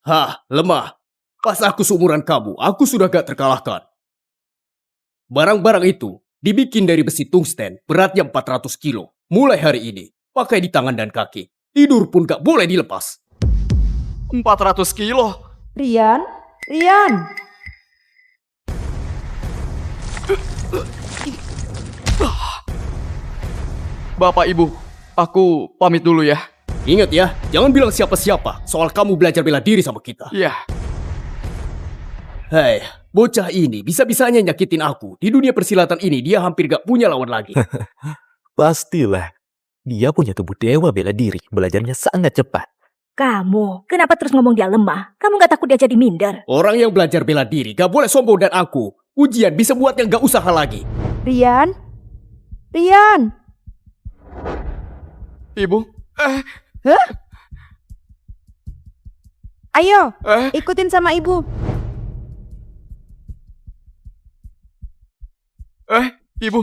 Hah, lemah. Pas aku seumuran kamu, aku sudah gak terkalahkan. Barang-barang itu dibikin dari besi tungsten beratnya 400 kilo. Mulai hari ini, pakai di tangan dan kaki. Tidur pun gak boleh dilepas. 400 kilo? Rian, Rian. Bapak Ibu, aku pamit dulu ya. Ingat ya, jangan bilang siapa-siapa soal kamu belajar bela diri sama kita. Iya. Hei, bocah ini bisa-bisanya nyakitin aku. Di dunia persilatan ini dia hampir gak punya lawan lagi. Pastilah. Dia punya tubuh dewa bela diri. Belajarnya sangat cepat. Kamu, kenapa terus ngomong dia lemah? Kamu gak takut dia jadi minder? Orang yang belajar bela diri gak boleh sombong dan aku. Ujian bisa buat yang gak usaha lagi. Rian, Rian. Ibu? Hah? Ayo, Eh? ikutin sama ibu. Ibu?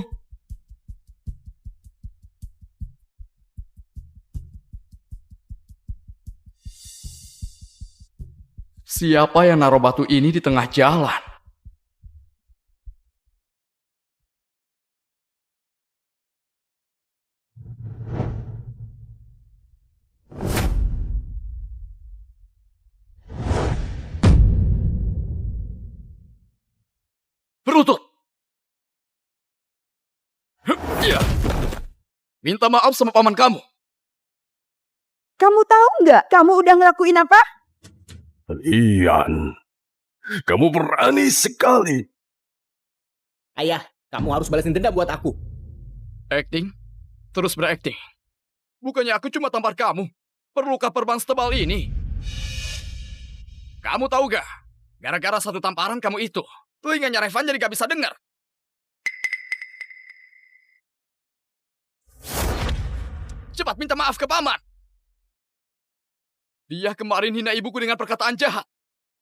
Siapa yang naruh batu ini di tengah jalan? Berlutut! Ya. Minta maaf sama paman kamu. Kamu tahu nggak kamu udah ngelakuin apa? Rian, kamu berani sekali. Ayah, kamu harus balasin dendam buat aku. Acting? Terus berakting. Bukannya aku cuma tampar kamu. Perlukah perban setebal ini? Kamu tahu gak? Gara-gara satu tamparan kamu itu, telinganya Revan jadi gak bisa dengar. Cepat minta maaf ke paman. Dia kemarin hina ibuku dengan perkataan jahat.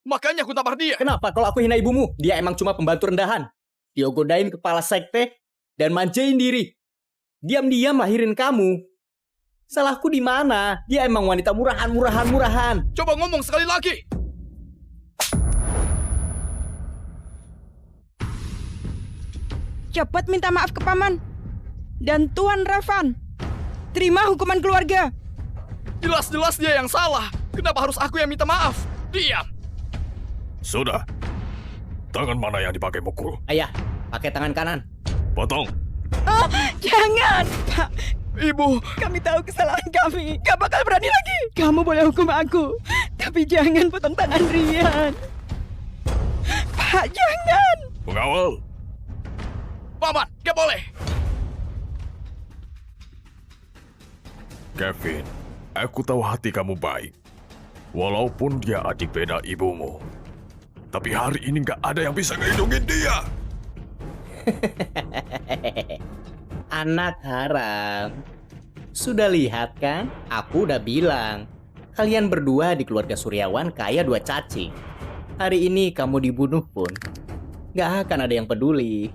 Makanya aku tampar dia. Kenapa kalau aku hina ibumu? Dia emang cuma pembantu rendahan. Dia godain kepala sekte dan manjain diri. Diam-diam lahirin kamu. Salahku di mana? Dia emang wanita murahan. Coba ngomong sekali lagi. Cepat minta maaf ke paman. Dan Tuan Revan. Terima hukuman keluarga. Jelas-jelas dia yang salah. Kenapa harus aku yang minta maaf? Diam. Sudah. Tangan mana yang dipakai mukul? Ayah, pakai tangan kanan. Potong. Jangan, Pak. Ibu, Kami tahu kesalahan kami. Gak bakal berani lagi. Kamu boleh hukum aku. Tapi jangan potong tangan Rian. Pak, jangan. Pengawal. paman, gak boleh. Kevin, aku tahu hati kamu baik. Walaupun dia adik beda ibumu. Tapi hari ini gak ada yang bisa ngelindungin dia. Anak haram. Sudah lihat kan? Aku udah bilang. Kalian berdua di keluarga Suryawan kayak dua cacing. Hari ini kamu dibunuh pun gak akan ada yang peduli.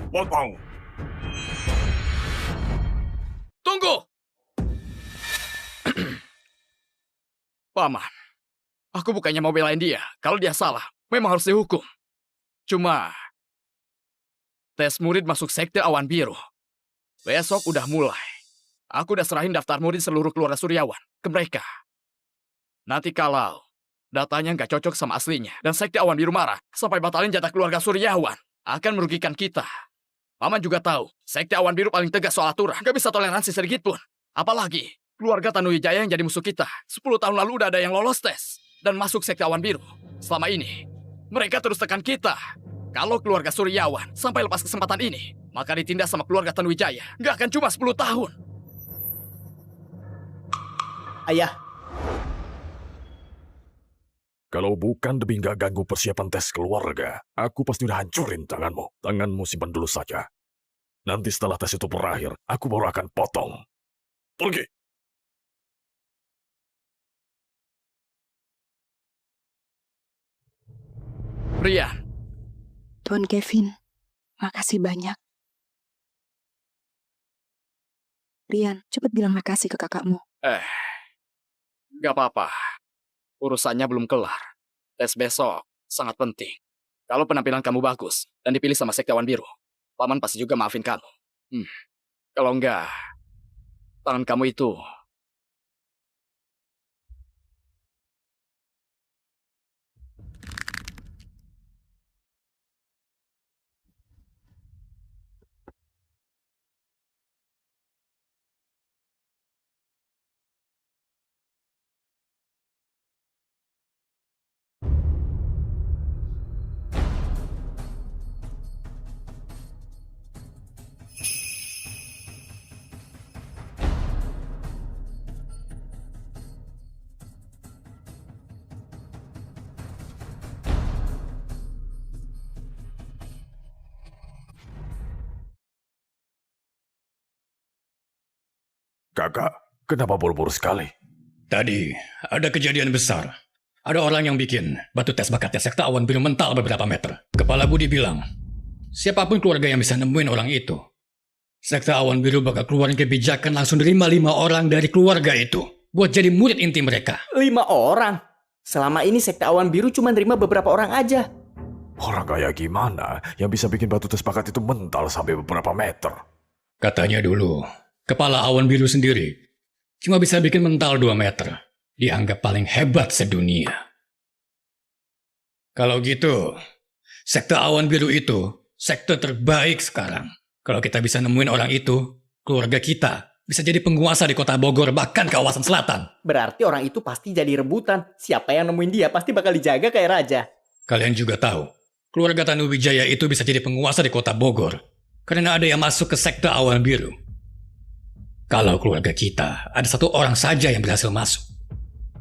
Potong. Tunggu! Paman, aku bukannya mau belain dia. Kalau dia salah, memang harus dihukum. Cuma, tes murid masuk sekte Awan Biru. Besok udah mulai. Aku udah serahin daftar murid seluruh keluarga Suryawan ke mereka. Nanti kalau datanya nggak cocok sama aslinya, dan sekte Awan Biru marah sampai batalin jatah keluarga Suryawan, akan merugikan kita. Paman juga tahu, sekte Awan Biru paling tegas soal aturan. Nggak bisa toleransi sedikit pun. Apalagi, keluarga Tanuwijaya yang jadi musuh kita. 10 tahun lalu udah ada yang lolos tes dan masuk sekte Awan Biru. Selama ini, mereka terus tekan kita. Kalau keluarga Suryawan sampai lepas kesempatan ini, maka ditindas sama keluarga Tanuwijaya. Nggak akan cuma 10 tahun. Ayah, Kalau bukan demi gak ganggu persiapan tes keluarga, aku pasti udah hancurin tanganmu. Tanganmu simpan dulu saja. Nanti setelah tes itu berakhir, aku baru akan potong. Pergi. Rian, Tuan Kevin, makasih banyak. Rian, cepat bilang makasih ke kakakmu. nggak apa-apa. Urusannya belum kelar. Tes besok sangat penting. Kalau penampilan kamu bagus dan dipilih sama Sekte Awan Biru, Paman pasti juga maafin kamu. Kalau enggak, tangan kamu itu... Kakak, kenapa buru-buru sekali? Tadi ada kejadian besar. Ada orang yang bikin batu tes bakatnya Sekte Awan Biru mental beberapa meter. Kepala Budi bilang, siapapun keluarga yang bisa nemuin orang itu, Sekte Awan Biru bakal keluarin kebijakan langsung nerima 5 orang dari keluarga itu buat jadi murid inti mereka. 5 orang? Selama ini Sekte Awan Biru cuma nerima beberapa orang aja. Orang kayak gimana yang bisa bikin batu tes bakat itu mental sampai beberapa meter? Katanya dulu, kepala Awan Biru sendiri cuma bisa bikin mental 2 meter. Dianggap paling hebat sedunia. Kalau gitu, Sekte Awan Biru itu sekte terbaik sekarang. Kalau kita bisa nemuin orang itu, keluarga kita bisa jadi penguasa di kota Bogor, bahkan kawasan selatan. Berarti orang itu pasti jadi rebutan. Siapa yang nemuin dia pasti bakal dijaga kayak raja. Kalian juga tahu, keluarga Tanuwijaya itu bisa jadi penguasa di kota Bogor karena ada yang masuk ke Sekte Awan Biru. Kalau keluarga kita ada 1 orang saja yang berhasil masuk,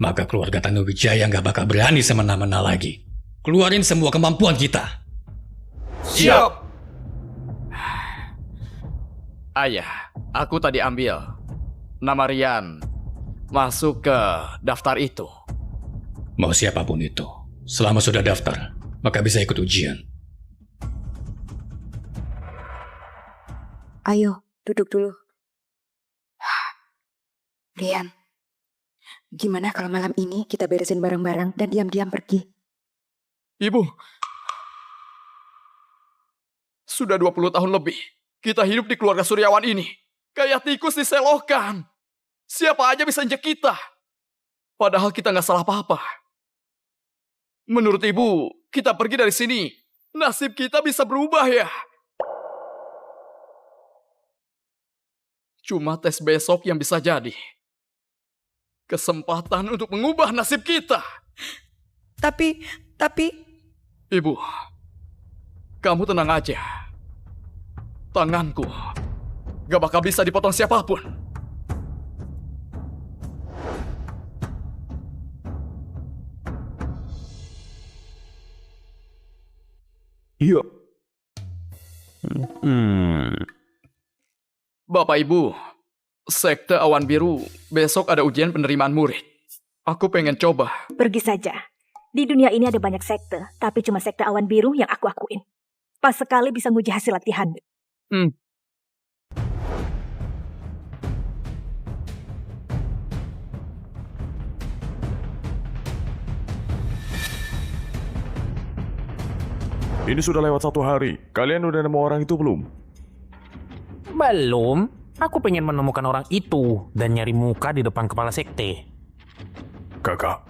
maka keluarga Tanuwijaya nggak bakal berani semena-mena lagi. Keluarin semua kemampuan kita. Siap! Ayah, aku tadi ambil nama Rian masuk ke daftar itu. Mau siapapun itu, selama sudah daftar, maka bisa ikut ujian. Ayo, duduk dulu. Rian, gimana kalau malam ini kita beresin barang-barang dan diam-diam pergi? Ibu, sudah 20 tahun lebih kita hidup di keluarga Suryawan ini. Kayak tikus diselokan. Siapa aja bisa injek kita. Padahal kita nggak salah apa-apa. Menurut ibu, kita pergi dari sini, nasib kita bisa berubah ya. Cuma tes besok yang bisa jadi kesempatan untuk mengubah nasib kita. Tapi... Ibu, kamu tenang aja. Tanganku gak bakal bisa dipotong siapapun. Iya. Bapak Ibu, Sekte Awan Biru besok ada ujian penerimaan murid. Aku pengen coba. Pergi saja. Di dunia ini ada banyak sekte, tapi cuma Sekte Awan Biru yang aku akuin. Pas sekali bisa nguji hasil latihan. Ini sudah lewat 1 hari. Kalian udah nemu orang itu belum? Belum. Aku pengen menemukan orang itu dan nyari muka di depan kepala sekte. Kakak,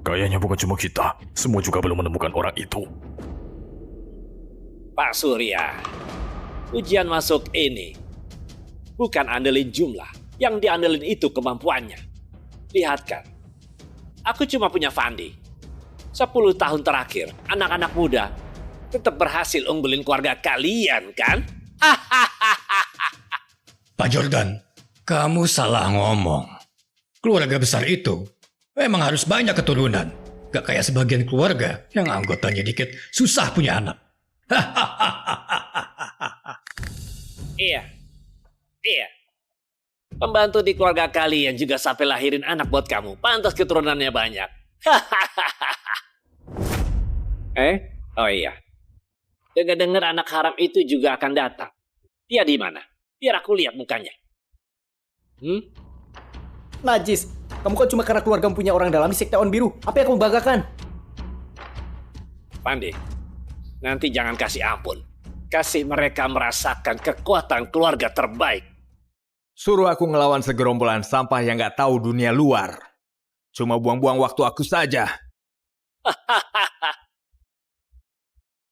kayaknya bukan cuma kita. Semua juga belum menemukan orang itu. Pak Surya, ujian masuk ini bukan andelin jumlah. Yang diandelin itu kemampuannya. Lihat kan, aku cuma punya Fandi. 10 tahun terakhir, anak-anak muda tetap berhasil unggulin keluarga kalian, kan? Pak Jordan, kamu salah ngomong. Keluarga besar itu memang harus banyak keturunan. Gak kayak sebagian keluarga yang anggotanya dikit, susah punya anak. Iya. Pembantu di keluarga kalian juga sampai lahirin anak buat kamu. Pantas keturunannya banyak. Oh iya. Dengar-dengar anak haram itu juga akan datang. Dia di mana? Biar aku lihat mukanya. Najis, kamu kan cuma karena keluarga punya orang dalam di sekte awan biru. Apa yang kamu banggakan? Pandi, nanti jangan kasih ampun. Kasih mereka merasakan kekuatan keluarga terbaik. Suruh aku ngelawan segerombolan sampah yang gak tahu dunia luar. Cuma buang-buang waktu aku saja.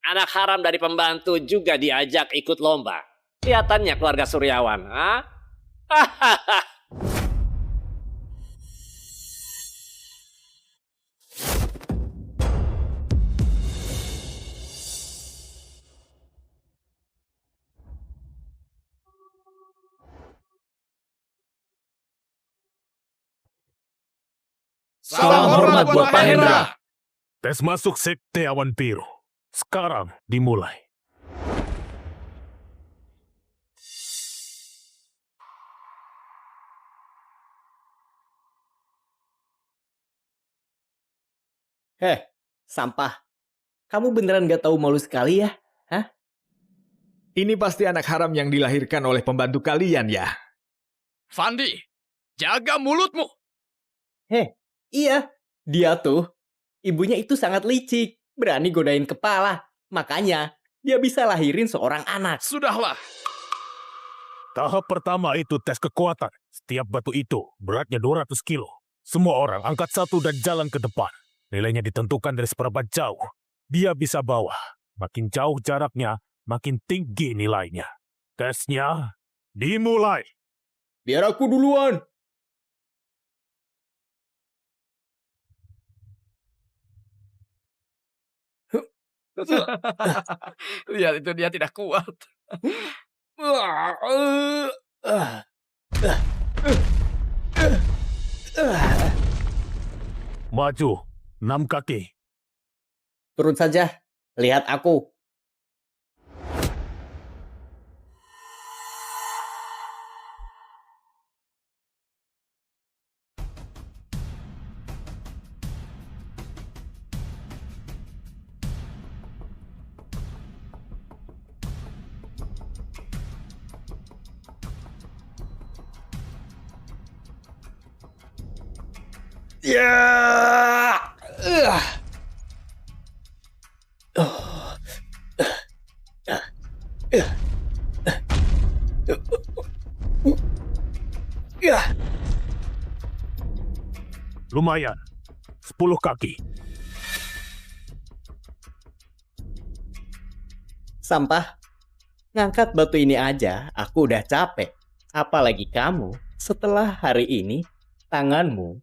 Anak haram dari pembantu juga diajak ikut lomba. Kelihatannya keluarga Suryawan. Salam hormat buat Pak Hendra. Tes masuk sekte awan biru. Sekarang dimulai. Sampah. Kamu beneran gak tahu malu sekali ya? Hah? Ini pasti anak haram yang dilahirkan oleh pembantu kalian ya? Fandi, jaga mulutmu. Iya. Dia tuh, ibunya itu sangat licik. Berani godain kepala. Makanya, dia bisa lahirin seorang anak. Sudahlah. Tahap pertama itu tes kekuatan. Setiap batu itu beratnya 200 kilo. Semua orang angkat satu dan jalan ke depan. Nilainya ditentukan dari seberapa jauh dia bisa bawa. Makin jauh jaraknya, makin tinggi nilainya. Tesnya dimulai. Biar aku duluan. Lihat itu, dia tidak kuat. Maju, 6 kaki. Turun saja. Lihat aku. Lumayan, 10 kaki. Sampah. Ngangkat batu ini aja, aku udah capek. Apalagi kamu, setelah hari ini, tanganmu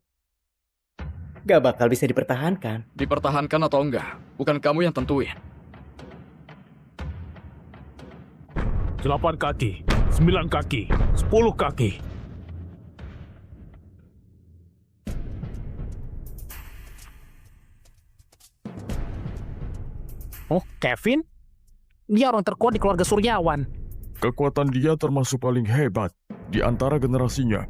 gak bakal bisa dipertahankan. Dipertahankan atau enggak, bukan kamu yang tentuin. 8 kaki, 9 kaki, 10 kaki. Oh, Kevin? Dia orang terkuat di keluarga Suryawan. Kekuatan dia termasuk paling hebat di antara generasinya.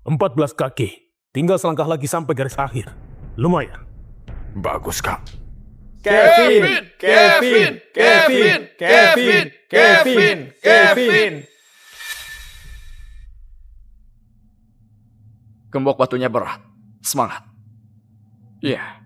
Empat 14 kaki. Tinggal selangkah lagi sampai garis akhir. Lumayan. Bagus, Kak. Kevin! Kevin! Kevin! Kevin! Kevin! Kevin! Gembok batunya berat. Semangat. Iya.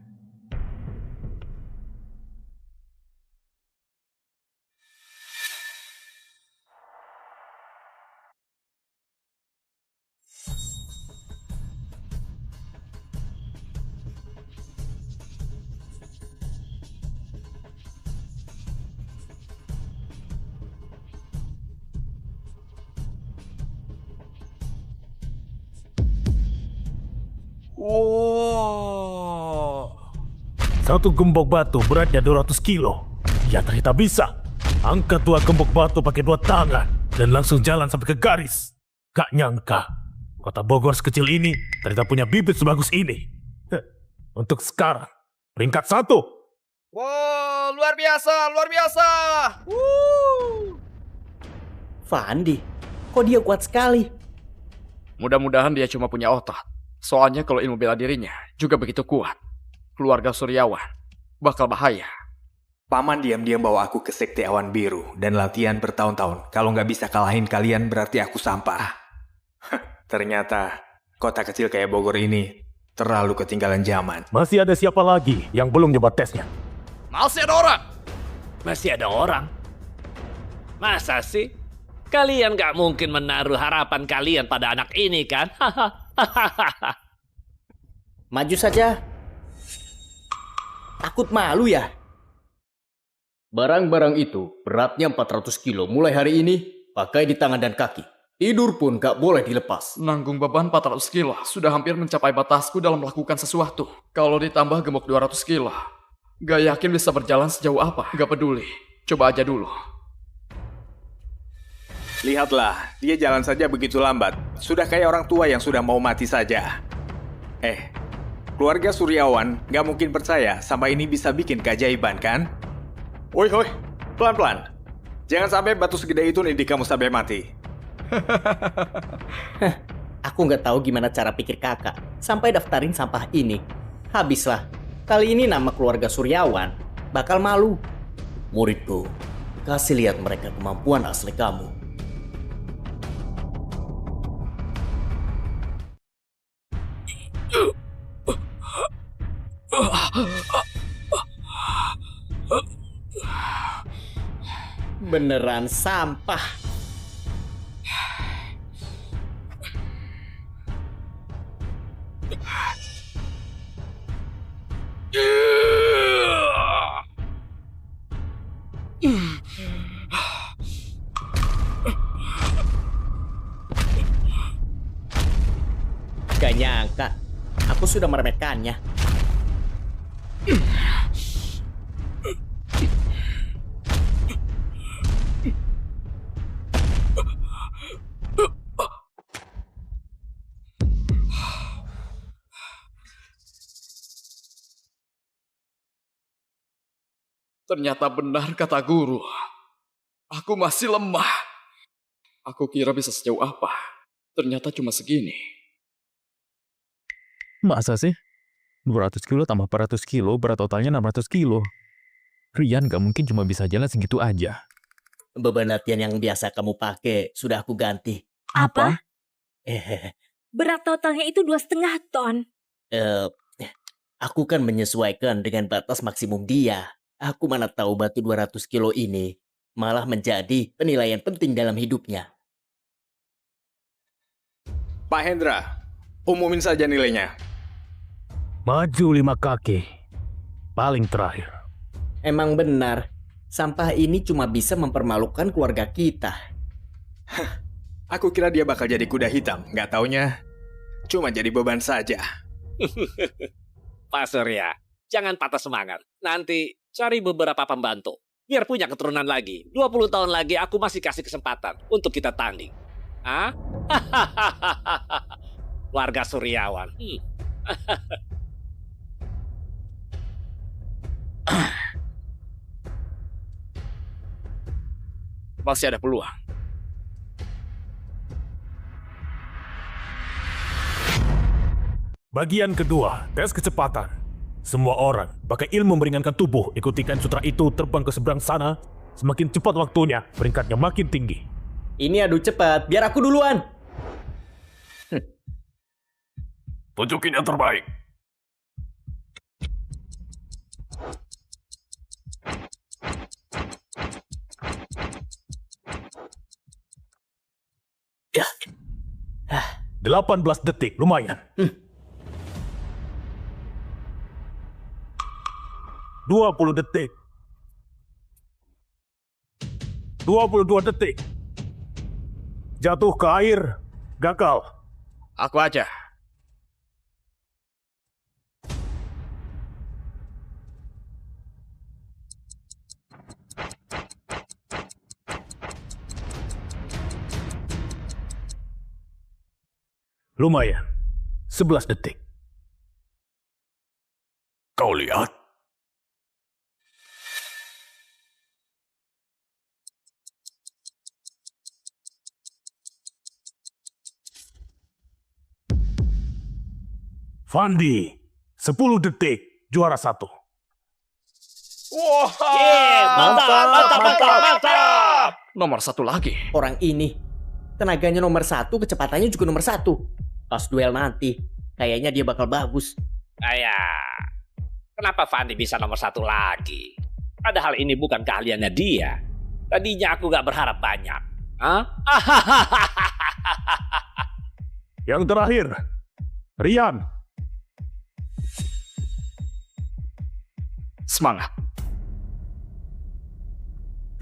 Wow. Satu gembok batu beratnya 200 kilo. Ya ternyata bisa. Angkat 2 gembok batu pakai 2 tangan dan langsung jalan sampai ke garis. Gak nyangka, kota Bogor sekecil ini ternyata punya bibit sebagus ini. Untuk sekarang, peringkat 1. Wow, luar biasa, luar biasa. Fandi, kok dia kuat sekali? Mudah-mudahan dia cuma punya otot. Soalnya kalau ilmu bela dirinya juga begitu kuat. Keluarga Suryawan bakal bahaya. Paman diam-diam bawa aku ke Sekte Awan Biru dan latihan bertahun-tahun. Kalau nggak bisa kalahin kalian berarti aku sampah. Ternyata kota kecil kayak Bogor ini terlalu ketinggalan zaman. Masih ada siapa lagi yang belum nyoba tesnya? Masih ada orang. Masih ada orang? Masa sih? Kalian gak mungkin menaruh harapan kalian pada anak ini kan? Maju saja. Takut malu ya? Barang-barang itu beratnya 400 kilo mulai hari ini, pakai di tangan dan kaki. Tidur pun gak boleh dilepas. Nanggung beban 400 kilo sudah hampir mencapai batasku dalam melakukan sesuatu. Kalau ditambah gemuk 200 kilo, gak yakin bisa berjalan sejauh apa. Gak peduli, coba aja dulu. Lihatlah, dia jalan saja begitu lambat. Sudah kayak orang tua yang sudah mau mati saja. Keluarga Suryawan gak mungkin percaya sama ini bisa bikin keajaiban kan? Woi, pelan-pelan. Jangan sampai batu segede itu nih kamu sampai mati. Aku nggak tahu gimana cara pikir kakak sampai daftarin sampah ini. Habislah. Kali ini nama keluarga Suryawan bakal malu. Muridku, kasih lihat mereka kemampuan asli kamu. Beneran sampah. Gak nyangka, aku sudah meremehkannya. Ternyata benar kata guru. Aku masih lemah. Aku kira bisa sejauh apa. Ternyata cuma segini. Masa sih? 200 kilo tambah 400 kilo, berat totalnya 600 kilo. Rian gak mungkin cuma bisa jalan segitu aja. Beban latihan yang biasa kamu pakai sudah aku ganti. Apa? Berat totalnya itu 2,5 ton. Aku kan menyesuaikan dengan batas maksimum dia. Aku mana tahu batu 200 kilo ini malah menjadi penilaian penting dalam hidupnya. Pak Hendra, umumin saja nilainya. Maju 5 kaki. Paling terakhir. Emang benar, sampah ini cuma bisa mempermalukan keluarga kita. Aku kira dia bakal jadi kuda hitam, nggak taunya cuma jadi beban saja. Pak Surya, jangan patah semangat. Nanti cari beberapa pembantu. Biar punya keturunan lagi. 20 tahun lagi aku masih kasih kesempatan untuk kita tanding. Hah? Warga Suryawan. Masih ada peluang. Bagian kedua, tes kecepatan. Semua orang pakai ilmu meringankan tubuh, ikutikan sutra itu terbang ke seberang sana. Semakin cepat waktunya, peringkatnya makin tinggi. Ini adu cepat, biar aku duluan. Tunjukin yang terbaik. Ya. 18 detik, lumayan. 20 detik. 22 detik. Jatuh ke air, gagal. Aku aja. Lumayan. 11 detik. Kau lihat? Fandi, 10 detik, juara 1. Wah, mantap. Nomor 1 lagi. Orang ini, tenaganya nomor 1, kecepatannya juga nomor 1. Pas duel nanti, kayaknya dia bakal bagus. Kenapa Fandi bisa nomor 1 lagi? Padahal ini bukan keahliannya dia. Tadinya aku gak berharap banyak. Hah? Yang terakhir, Rian. Semangat.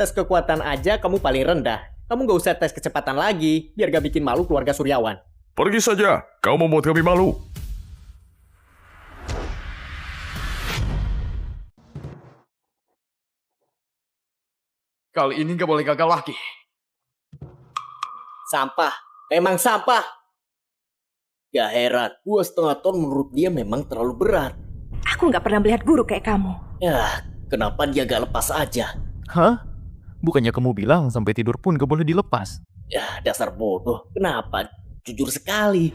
Tes kekuatan aja kamu paling rendah. Kamu gak usah tes kecepatan lagi, biar gak bikin malu keluarga Suryawan. Pergi saja, kau membuat kami malu. Kali ini gak boleh gagal lagi. Sampah, memang sampah. Gak heran, 2,5 ton menurut dia memang terlalu berat. Aku nggak pernah melihat guru kayak kamu. Ya, kenapa dia gak lepas aja? Hah? Bukannya kamu bilang sampai tidur pun gak boleh dilepas? Ya, dasar bodoh. Kenapa? Jujur sekali.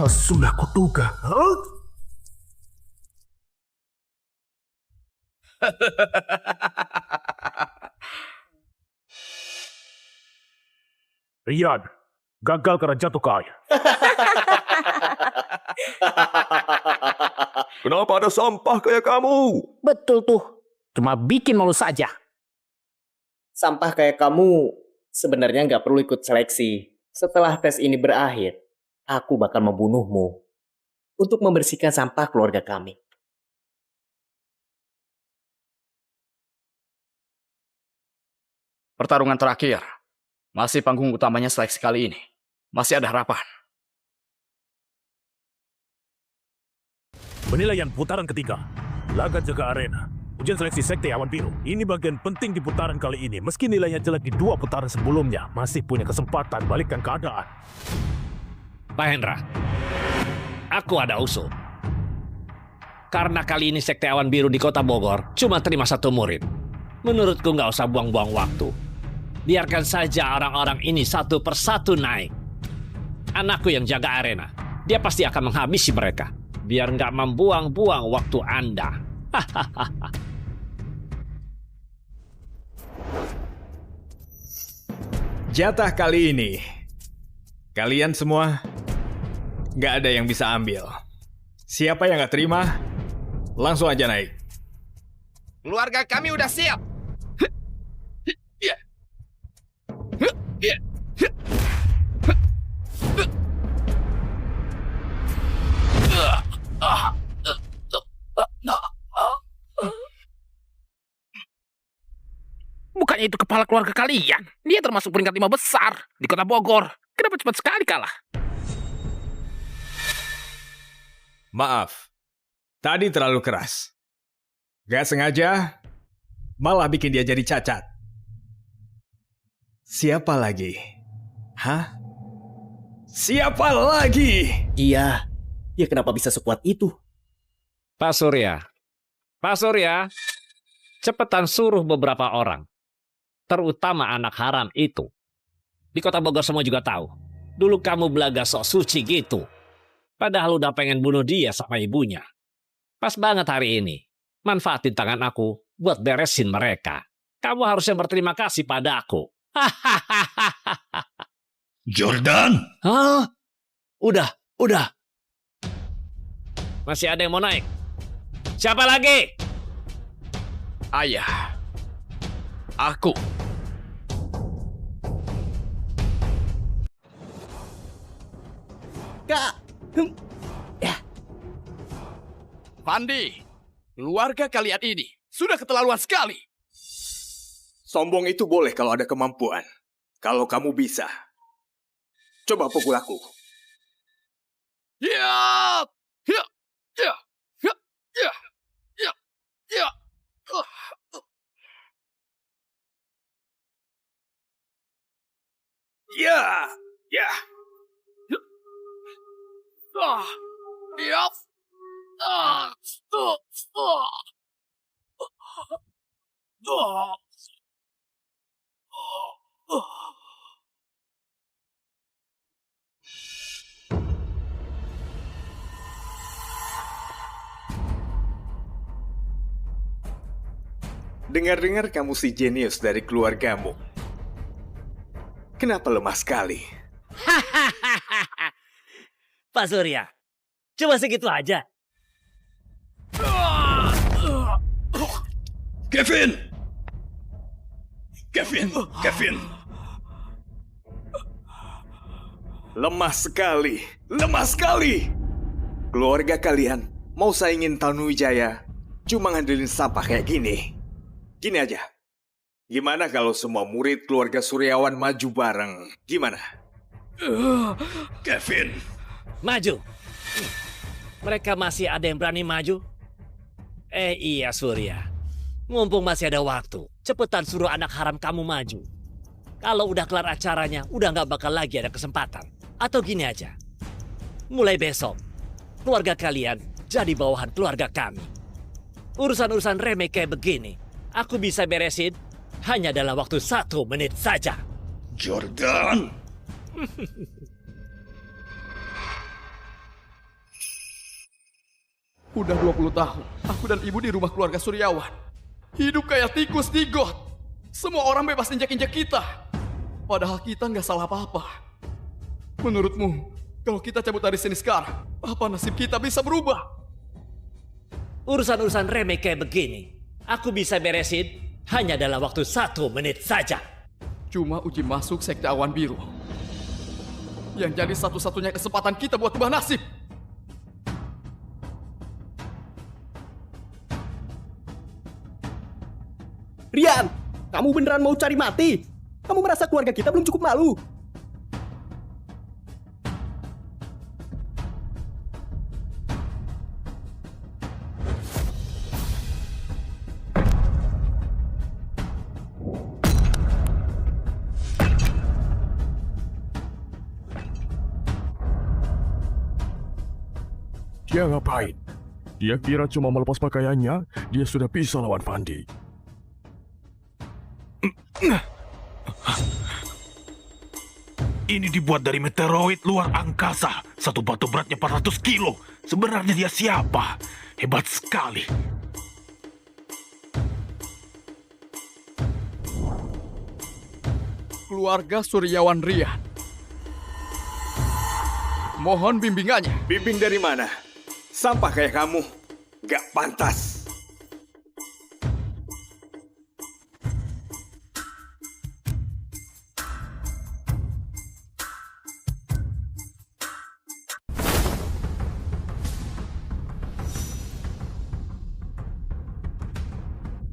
Sudah kuduga. Rian, gagal karena jatuh ke air. Kenapa ada sampah kayak kamu? Betul tuh. Cuma bikin malu saja. Sampah kayak kamu sebenarnya nggak perlu ikut seleksi. Setelah tes ini berakhir, aku bakal membunuhmu untuk membersihkan sampah keluarga kami. Pertarungan terakhir. Masih panggung utamanya seleksi kali ini. Masih ada harapan. Penilaian putaran ketiga. Laga jaga arena. Ujian seleksi Sekte Awan Biru. Ini bagian penting di putaran kali ini. Meski nilainya jelek di 2 putaran sebelumnya, masih punya kesempatan balikkan keadaan. Pak Hendra, aku ada usul. Karena kali ini Sekte Awan Biru di Kota Bogor cuma terima 1 murid. Menurutku nggak usah buang-buang waktu. Biarkan saja orang-orang ini satu persatu naik. Anakku yang jaga arena, dia pasti akan menghabisi mereka. Biar nggak membuang-buang waktu Anda. Jatah kali ini, kalian semua nggak ada yang bisa ambil. Siapa yang nggak terima, langsung aja naik. Keluarga kami udah siap. Bukannya itu kepala keluarga kalian? Dia termasuk peringkat 5 besar di Kota Bogor. Kenapa cepat sekali kalah? Maaf, tadi terlalu keras. Gak sengaja, malah bikin dia jadi cacat. Siapa lagi? Hah? Siapa lagi? Dia kenapa bisa sekuat itu? Pak Surya, cepetan suruh beberapa orang, terutama anak haram itu. Di Kota Bogor semua juga tahu. Dulu kamu belaga sok suci gitu. Padahal udah pengen bunuh dia sama ibunya. Pas banget hari ini. Manfaatin tangan aku buat beresin mereka. Kamu harusnya berterima kasih pada aku. Jordan? Hah? Udah. Masih ada yang mau naik? Siapa lagi? Ayah. Aku. Kak. Ya. Fandi, keluarga kalian ini sudah keterlaluan sekali. Sombong itu boleh kalau ada kemampuan. Kalau kamu bisa. Coba pukul aku. Ya. Dengar-dengar kamu si jenius dari keluargamu. Kenapa lemah sekali? Pak Surya, cuma segitu aja. Kevin! Kevin! Lemah sekali. Keluarga kalian mau saingin Tanuwijaya cuma ngandelin sampah kayak gini. Gini aja. Gimana kalau semua murid keluarga Suryawan maju bareng? Gimana? Kevin! Maju. Mereka masih ada yang berani maju? Iya Surya. Mumpung masih ada waktu, cepetan suruh anak haram kamu maju. Kalau udah kelar acaranya, udah nggak bakal lagi ada kesempatan. Atau gini aja. Mulai besok, keluarga kalian jadi bawahan keluarga kami. Urusan-urusan remeh kayak begini, aku bisa beresin hanya dalam waktu 1 menit saja. Jordan! Udah 20 tahun, aku dan ibu di rumah keluarga Suryawan. Hidup kayak tikus di got. Semua orang bebas injak-injak kita. Padahal kita nggak salah apa-apa. Menurutmu, kalau kita cabut dari sini sekarang, apa nasib kita bisa berubah? Urusan-urusan remeh kayak begini, aku bisa beresin hanya dalam waktu 1 menit saja. Cuma uji masuk Sekte Awan Biru. Yang jadi satu-satunya kesempatan kita buat ubah nasib. Rian, kamu beneran mau cari mati? Kamu merasa keluarga kita belum cukup malu? Dia ngapain? Dia kira cuma melepas pakaiannya, dia sudah bisa lawan Fandi. Ini dibuat dari meteoroid luar angkasa. Satu batu beratnya 400 kilo. Sebenarnya dia siapa? Hebat sekali. Keluarga Suryawan Rian. Mohon bimbingannya. Bimbing dari mana? Sampah kayak kamu. Gak pantas.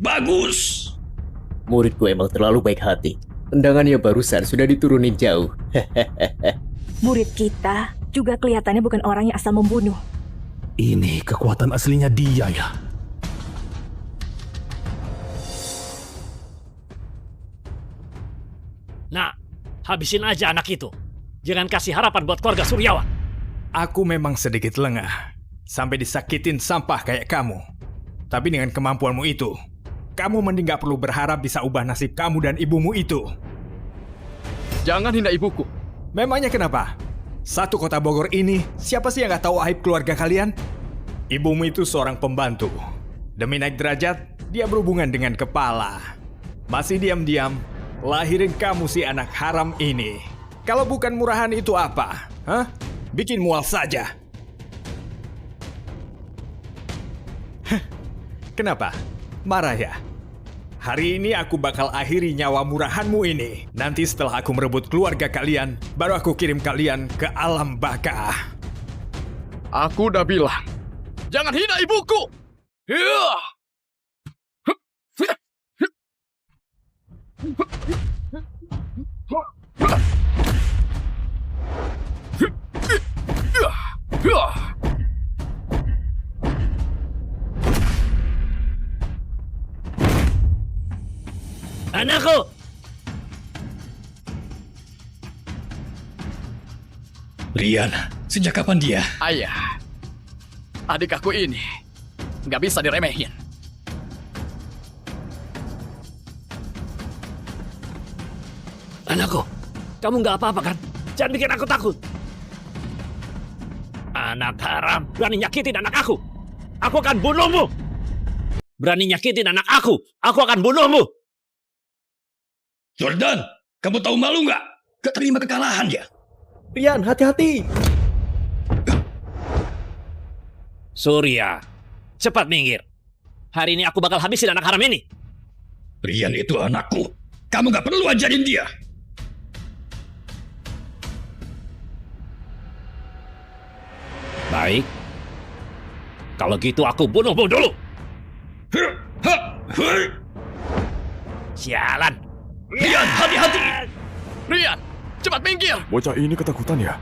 Bagus! Muridku emang terlalu baik hati. Tendangannya barusan sudah diturunin jauh. Murid kita juga kelihatannya bukan orang yang asal membunuh. Ini kekuatan aslinya dia ya. Nah, habisin aja anak itu. Jangan kasih harapan buat keluarga Suryawan. Aku memang sedikit lengah. Sampai disakitin sampah kayak kamu. Tapi dengan kemampuanmu itu, kamu mending gak perlu berharap bisa ubah nasib kamu dan ibumu itu. Jangan hina ibuku. Memangnya kenapa? Satu kota Bogor ini, siapa sih yang gak tahu aib keluarga kalian? Ibumu itu seorang pembantu. Demi naik derajat, dia berhubungan dengan kepala. Masih diam-diam, lahirin kamu si anak haram ini. Kalau bukan murahan itu apa? Hah? Bikin mual saja. Kenapa? Marah ya? Hari ini aku bakal akhiri nyawa murahanmu ini. Nanti setelah aku merebut keluarga kalian, baru aku kirim kalian ke alam baka. Aku udah bilang, jangan hina ibuku! Anakku! Rian, sejak kapan dia? Ayah, Adik aku ini nggak bisa diremehin. Anakku, kamu nggak apa-apa kan? Jangan bikin aku takut. Anak haram, berani nyakitin anak aku. Aku akan bunuhmu. Berani nyakitin anak aku akan bunuhmu. Jordan, kamu tahu malu nggak? Gak terima kekalahan ya? Rian, hati-hati. Surya, cepat minggir. Hari ini aku bakal habisin anak haram ini. Rian itu anakku. Kamu gak perlu ajarin dia. Baik. Kalau gitu aku bunuhmu dulu. Sialan. Rian, hati-hati. Rian, cepat minggir. Bocah ini ketakutan ya?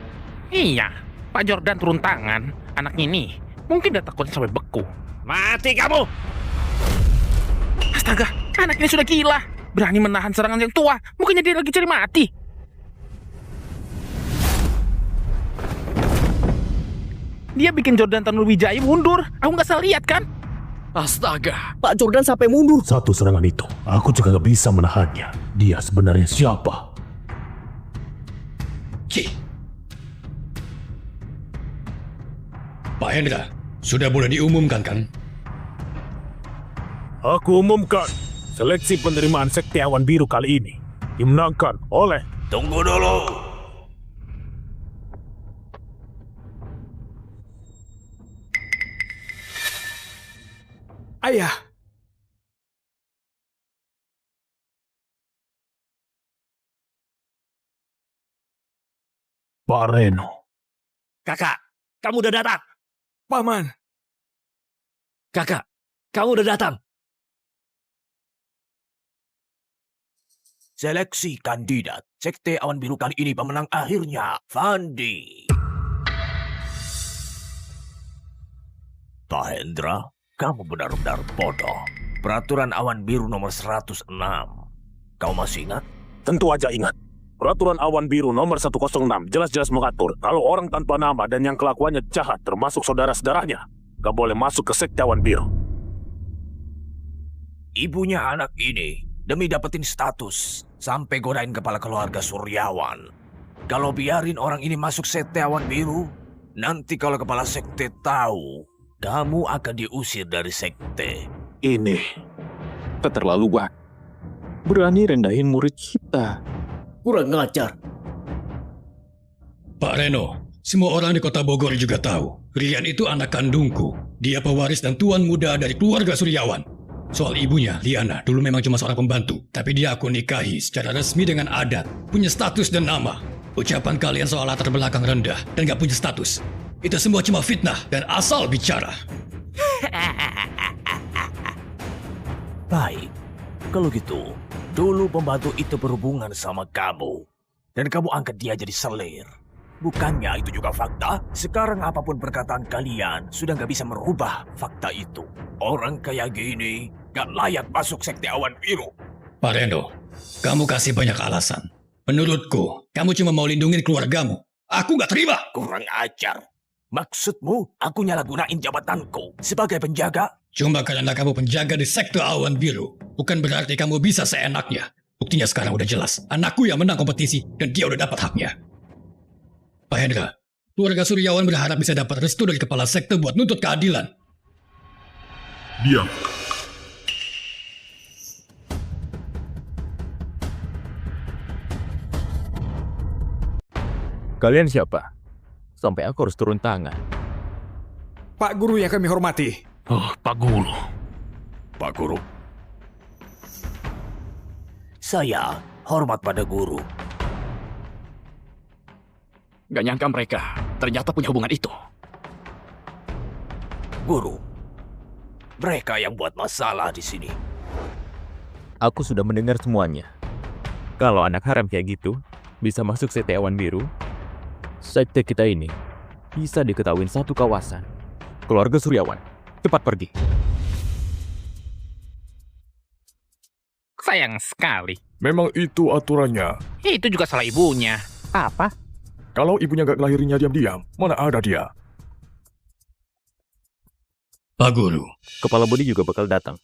Iya, Pak Jordan turun tangan. Anak ini mungkin udah takut sampai beku. Mati kamu. Astaga, anak ini sudah gila. Berani menahan serangan yang tua. Mungkin dia lagi cari mati. Dia bikin Jordan Tanuwijaya mundur. Aku nggak salah lihat kan? Astaga. Pak Jordan sampai mundur. Satu serangan itu, aku juga gak bisa menahannya. Dia sebenarnya siapa? Cih. Pak Hendra, sudah boleh diumumkan kan? Aku umumkan, seleksi penerimaan Sekte Awan Biru kali ini dimenangkan oleh... Tunggu dulu. Ayah, Pak Reno. Kakak, kamu udah datang. Paman. Kakak, kamu udah datang. Seleksi kandidat Sekte Awan Biru kali ini pemenang akhirnya Fandi. Pak Hendra, kamu benar-benar bodoh. Peraturan Awan Biru nomor 106. Kau masih ingat? Tentu aja ingat. Peraturan Awan Biru nomor 106 jelas-jelas mengatur kalau orang tanpa nama dan yang kelakuannya jahat termasuk saudara-saudaranya gak boleh masuk ke Sekte Awan Biru. Ibunya anak ini demi dapetin status sampai godain kepala keluarga Suryawan. Kalau biarin orang ini masuk Sekte Awan Biru, nanti kalau kepala sekte tahu, kamu akan diusir dari sekte. Ini keterlaluan. Berani rendahin murid kita. Kurang ngajar. Pak Reno, semua orang di kota Bogor juga tahu. Rian itu anak kandungku. Dia pewaris dan tuan muda dari keluarga Suryawan. Soal ibunya, Liana, dulu memang cuma seorang pembantu. Tapi dia aku nikahi secara resmi dengan adat. Punya status dan nama. Ucapan kalian soal latar belakang rendah dan gak punya status. Itu semua cuma fitnah dan asal bicara. Baik, kalau gitu, dulu pembantu itu berhubungan sama kamu. Dan kamu angkat dia jadi selir. Bukannya itu juga fakta? Sekarang apapun perkataan kalian sudah gak bisa merubah fakta itu. Orang kayak gini gak layak masuk Sekte Awan Biru. Pak Reno, kamu kasih banyak alasan. Menurutku, kamu cuma mau lindungin keluargamu. Aku gak terima. Kurang ajar. Maksudmu aku nyalagunain jabatanku sebagai penjaga? Cuma karena kamu penjaga di Sekte Awan Biru, bukan berarti kamu bisa seenaknya. Buktinya sekarang udah jelas. Anakku yang menang kompetisi dan dia udah dapat haknya. Pak Hendra, keluarga Suryawan berharap bisa dapat restu dari kepala sekte buat nuntut keadilan. Diam. Kalian siapa? Sampai aku harus turun tangan. Pak Guru yang kami hormati. Oh, Pak Guru. Pak Guru. Saya hormat pada Guru. Gak nyangka mereka ternyata punya hubungan itu. Guru, mereka yang buat masalah di sini. Aku sudah mendengar semuanya. Kalau anak haram kayak gitu bisa masuk Sekte Awan Biru, sekte kita ini bisa diketahuin satu kawasan. Keluarga Suryawan, cepat pergi. Sayang sekali. Memang itu aturannya. Itu juga salah ibunya. Apa? Kalau ibunya gak ngelahirinnya diam-diam, mana ada dia? Pak Guru. Kepala Budi juga bakal datang.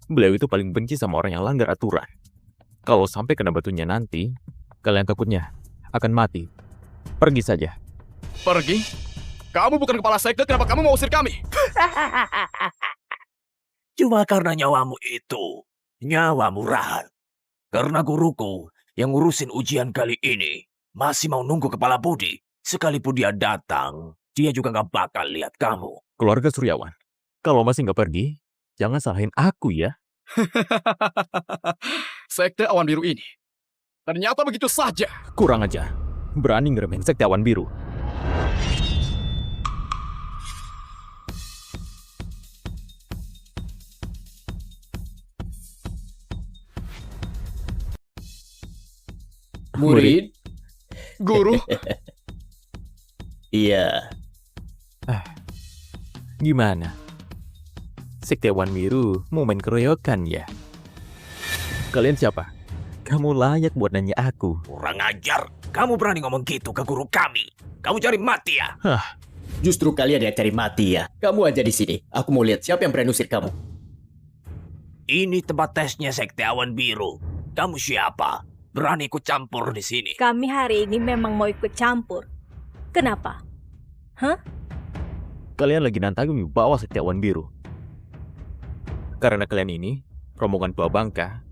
Beliau itu paling benci sama orang yang langgar aturan. Kalau sampai kena batunya nanti, kalian takutnya akan mati. Pergi saja. Pergi? Kamu bukan kepala sekte, kenapa kamu mau usir kami? Cuma karena nyawamu itu, nyawa murahan. Karena guruku yang ngurusin ujian kali ini masih mau nunggu kepala Budi. Sekalipun dia datang, dia juga gak bakal lihat kamu. Keluarga Suryawan, kalau masih nggak pergi, jangan salahin aku ya. Sekte Awan Biru ini ternyata begitu saja. Kurang ajar, berani ngeremehin Sekte Awan Biru. Murid? Guru? Iya. Gimana? Sekte Awan Biru mau main keroyokan ya? Kalian siapa? Kamu layak buat nanya aku. Kurang ajar. Kamu berani ngomong gitu ke guru kami. Kamu cari mati ya? Justru kalian yang cari mati ya. Kamu aja di sini. Aku mau lihat siapa yang berani usir kamu. Ini tempat tesnya Sekte Awan Biru. Kamu siapa? Berani ikut campur di sini? Kami hari ini memang mau ikut campur. Kenapa? Hah? Kalian lagi nantangin bawa Sekte Awan Biru. Karena kalian ini rombongan Tua Bangka,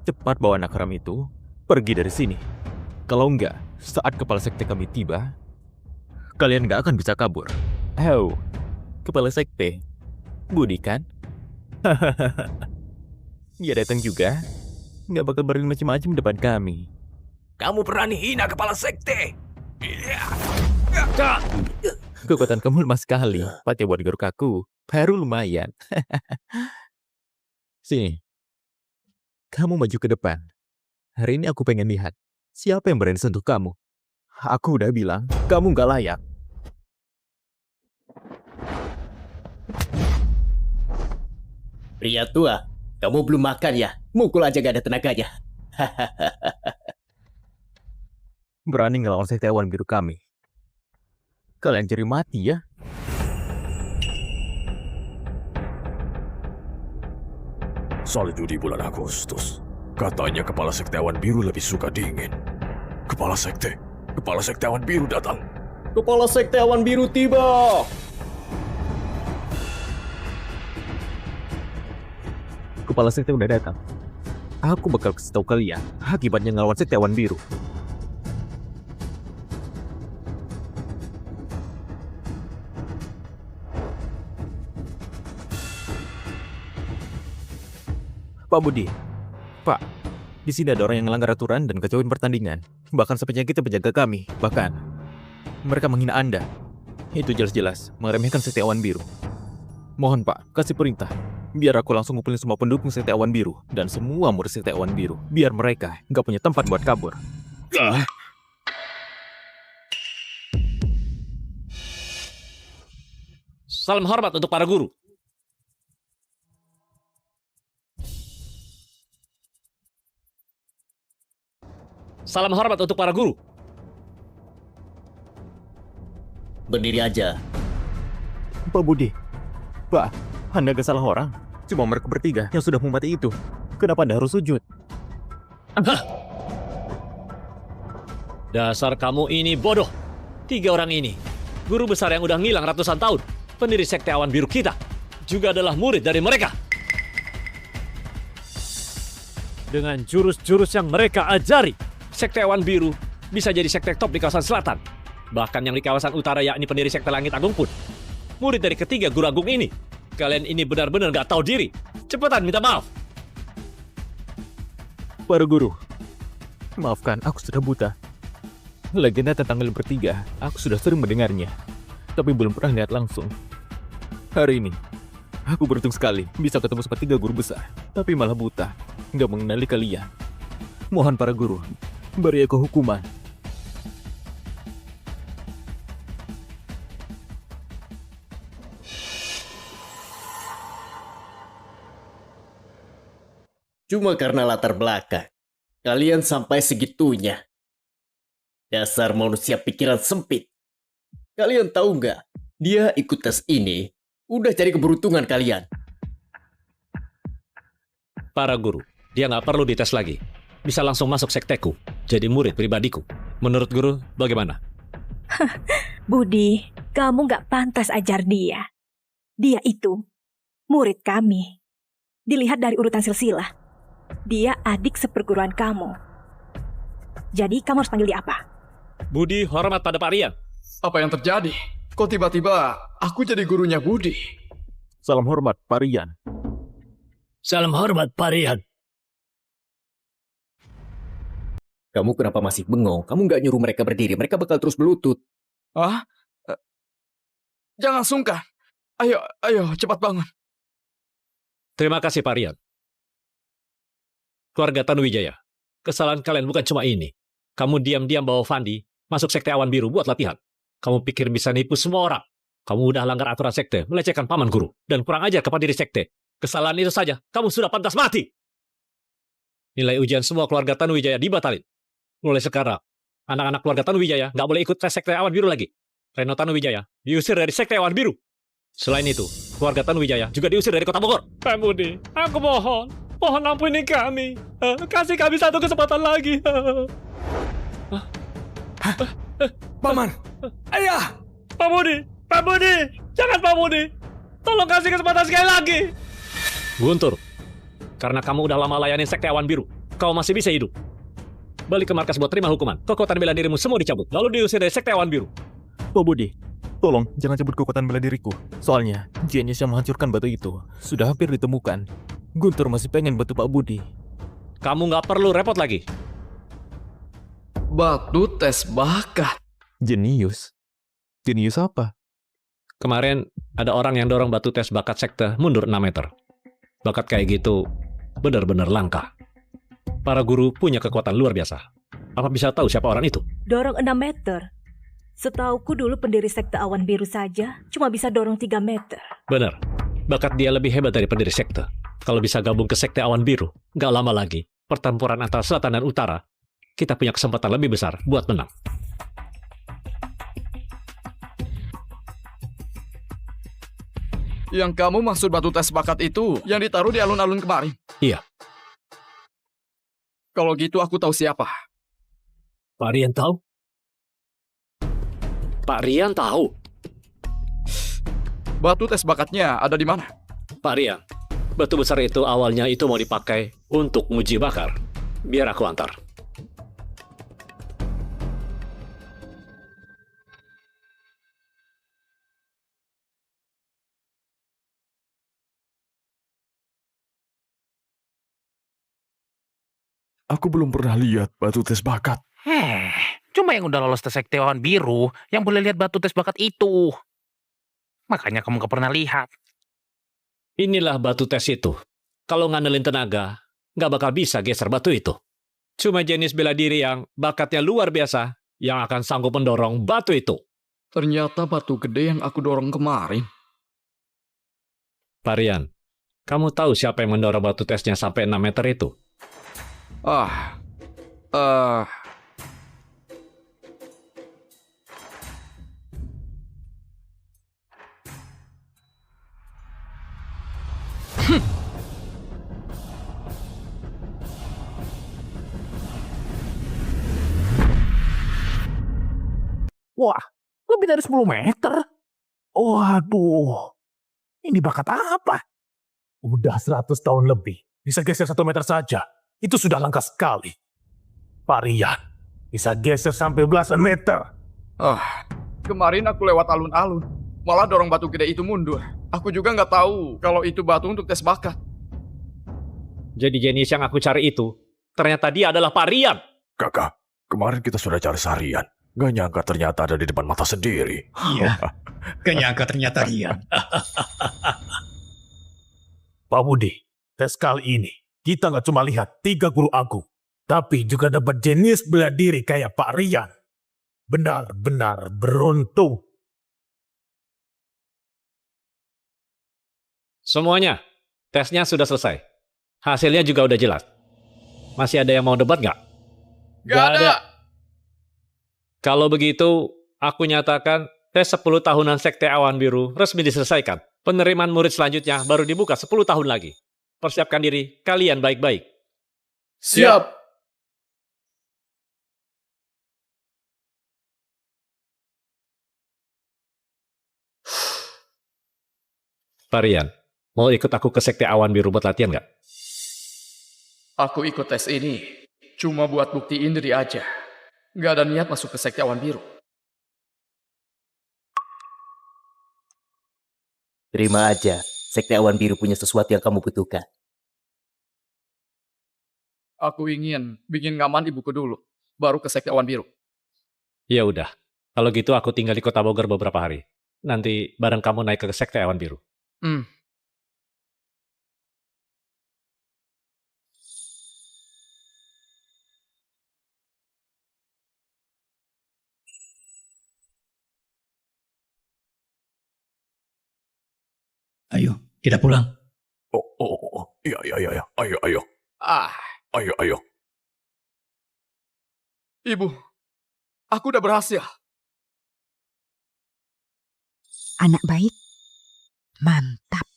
cepat bawa anak haram itu pergi dari sini. Kalau enggak, saat kepala sekte kami tiba, kalian enggak akan bisa kabur. Kepala sekte, Budi kan? Dia datang juga, nggak bakal berani macam-macam depan kami. Kamu berani hina kepala sekte? Kekuatan kamu lemah sekali, pakai buat garuk aku, baru lumayan. Sini, kamu maju ke depan. Hari ini aku pengen lihat siapa yang berani sentuh kamu. Aku udah bilang, kamu nggak layak. Pria tua, kamu belum makan ya? Mukul aja gak ada tenaganya. Berani ngelawan Sekte Awan Biru kami. Kalian cari mati ya? Salju di bulan Agustus. Katanya kepala Sekte Awan Biru lebih suka dingin. Kepala Sekte Awan Biru datang. Kepala Sekte Awan Biru tiba. Kepala sekte udah datang. Aku bakal kasih tahu kalian akibatnya ngelawan Sekte Awan Biru. Pak Budi, Pak, di sini ada orang yang melanggar aturan dan kacauin pertandingan. Bahkan sampai nyakitin penjaga kami. Bahkan, mereka menghina Anda. Itu jelas-jelas meremehkan Sekte Awan Biru. Mohon Pak, kasih perintah. Biar aku langsung ngumpulin semua pendukung Sekte Awan Biru dan semua murid Sekte Awan Biru. Biar mereka nggak punya tempat buat kabur. Salam hormat untuk para guru. Salam hormat untuk para guru. Berdiri aja. Pak Budi, Pak, Anda gak salah orang. Cuma mereka bertiga yang sudah memati itu. Kenapa Anda harus sujud? Dasar kamu ini bodoh. 3 orang ini, guru besar yang udah ngilang ratusan tahun, pendiri Sekte Awan Biru kita, juga adalah murid dari mereka. Dengan jurus-jurus yang mereka ajari, Sekte Awan Biru bisa jadi sekte top di kawasan selatan. Bahkan yang di kawasan utara yakni pendiri Sekte Langit Agung pun murid dari ketiga guru agung ini. Kalian ini benar-benar gak tahu diri. Cepetan minta maaf. Para guru, maafkan aku sudah buta. Legenda tentang kalian bertiga, aku sudah sering mendengarnya, tapi belum pernah lihat langsung. Hari ini, aku beruntung sekali bisa ketemu sama 3 guru besar, tapi malah buta, nggak mengenali kalian. Mohon para guru, beri aku hukuman. Cuma karena latar belakang, kalian sampai segitunya. Dasar manusia pikiran sempit. Kalian tahu nggak, dia ikut tes ini Udah cari keberuntungan kalian. Para guru, dia nggak perlu dites lagi. Bisa langsung masuk sekteku, jadi murid pribadiku. Menurut guru, bagaimana? Budi, kamu nggak pantas ajar dia. Dia itu murid kami. Dilihat dari urutan silsilah, dia adik seperguruan kamu. Jadi kamu harus panggil dia apa? Budi hormat pada Pak Rian. Apa yang terjadi? Kok tiba-tiba aku jadi gurunya Budi? Salam hormat, Pak Rian. Salam hormat, Pak Rian. Kamu kenapa masih bengong? Kamu nggak nyuruh mereka berdiri, mereka bakal terus berlutut. Hah? Jangan sungkan. Ayo, cepat bangun. Terima kasih Pak Rian. Keluarga Tanuwijaya, kesalahan kalian bukan cuma ini. Kamu diam-diam bawa Fandi masuk sekte awan biru buat latihan. Kamu pikir bisa nipu semua orang. Kamu udah langgar aturan sekte, melecehkan paman guru, dan kurang ajar kepada diri sekte. Kesalahan itu saja, kamu sudah pantas mati. Nilai ujian semua keluarga Tanuwijaya dibatalin. Mulai sekarang, anak-anak keluarga Tanuwijaya nggak boleh ikut tes sekte awan biru lagi. Reno Tanuwijaya diusir dari sekte awan biru. Selain itu, keluarga Tanuwijaya juga diusir dari kota Bogor. Pak Budi, aku mohon ampuni kami. Kasih kami satu kesempatan lagi. Paman, ayah! Pak Budi, jangan Pak Budi. Tolong kasih kesempatan sekali lagi. Guntur, karena kamu udah lama layanin sekte awan biru, kau masih bisa hidup. Balik ke markas buat terima hukuman. Kekuatan bela dirimu semua dicabut, lalu diusir dari sekte awan biru. Pak Budi, tolong jangan cabut kekuatan bela diriku. Soalnya, jenius yang menghancurkan batu itu sudah hampir ditemukan. Guntur masih pengen batu Pak Budi. Kamu nggak perlu repot lagi. Batu tes bakat. Jenius? Jenius apa? Kemarin ada orang yang dorong batu tes bakat sekte mundur 6 meter. Bakat kayak gitu benar-benar langka. Para guru punya kekuatan luar biasa. Apa bisa tahu siapa orang itu? Dorong 6 meter. Setauku dulu pendiri sekte awan biru saja cuma bisa dorong 3 meter. Benar. Bakat dia lebih hebat dari pendiri sekte. Kalau bisa gabung ke sekte awan biru, nggak lama lagi, pertempuran antara selatan dan utara, kita punya kesempatan lebih besar buat menang. Yang kamu maksud batu tes bakat itu yang ditaruh di alun-alun kemarin? Iya. Kalau gitu aku tahu siapa. Pak Rian tahu? Pak Rian tahu? Batu tes bakatnya ada di mana? Pak Rian, batu besar itu awalnya itu mau dipakai untuk nguji bakar. Biar aku antar. Aku belum pernah lihat batu tes bakat. Cuma yang udah lolos tes sekte awan biru yang boleh lihat batu tes bakat itu. Makanya kamu gak pernah lihat. Inilah batu tes itu. Kalau ngandelin tenaga, nggak bakal bisa geser batu itu. Cuma jenis bela diri yang bakatnya luar biasa yang akan sanggup mendorong batu itu. Ternyata batu gede yang aku dorong kemarin. Pak Rian, kamu tahu siapa yang mendorong batu tesnya sampai 6 meter itu? Wah, lebih dari 10 meter. Waduh, ini bakat apa? Udah 100 tahun lebih, bisa geser 1 meter saja. Itu sudah langka sekali. Pak Rian, bisa geser sampai belasan meter. Kemarin aku lewat alun-alun, malah dorong batu gede itu mundur. Aku juga nggak tahu kalau itu batu untuk tes bakat. Jadi jenis yang aku cari itu, ternyata dia adalah Pak Rian. Kakak, kemarin kita sudah cari seharian. Gak nyangka ternyata ada di depan mata sendiri. Iya, gak nyangka ternyata Rian. Pak Budi, tes kali ini kita nggak cuma lihat 3 guru agung, tapi juga dapat jenis bela diri kayak Pak Rian. Benar-benar beruntung. Semuanya, tesnya sudah selesai. Hasilnya juga udah jelas. Masih ada yang mau debat nggak? Gak ada. Kalau begitu, aku nyatakan tes 10 tahunan Sekte Awan Biru resmi diselesaikan. Penerimaan murid selanjutnya baru dibuka 10 tahun lagi. Persiapkan diri kalian baik-baik. Siap. Varian, mau ikut aku ke Sekte Awan Biru buat latihan nggak? Aku ikut tes ini cuma buat buktiin diri aja. Nggak ada niat masuk ke Sekte Awan Biru. Terima aja, Sekte Awan Biru punya sesuatu yang kamu butuhkan. Aku ingin bikin ngaman ibuku dulu, baru ke Sekte Awan Biru. Ya udah, kalau gitu aku tinggal di Kota Bogor beberapa hari. Nanti bareng kamu naik ke Sekte Awan Biru. Ayo, kita pulang. Iya. Ayo. Ayo. Ibu, aku udah berhasil. Anak baik. Mantap.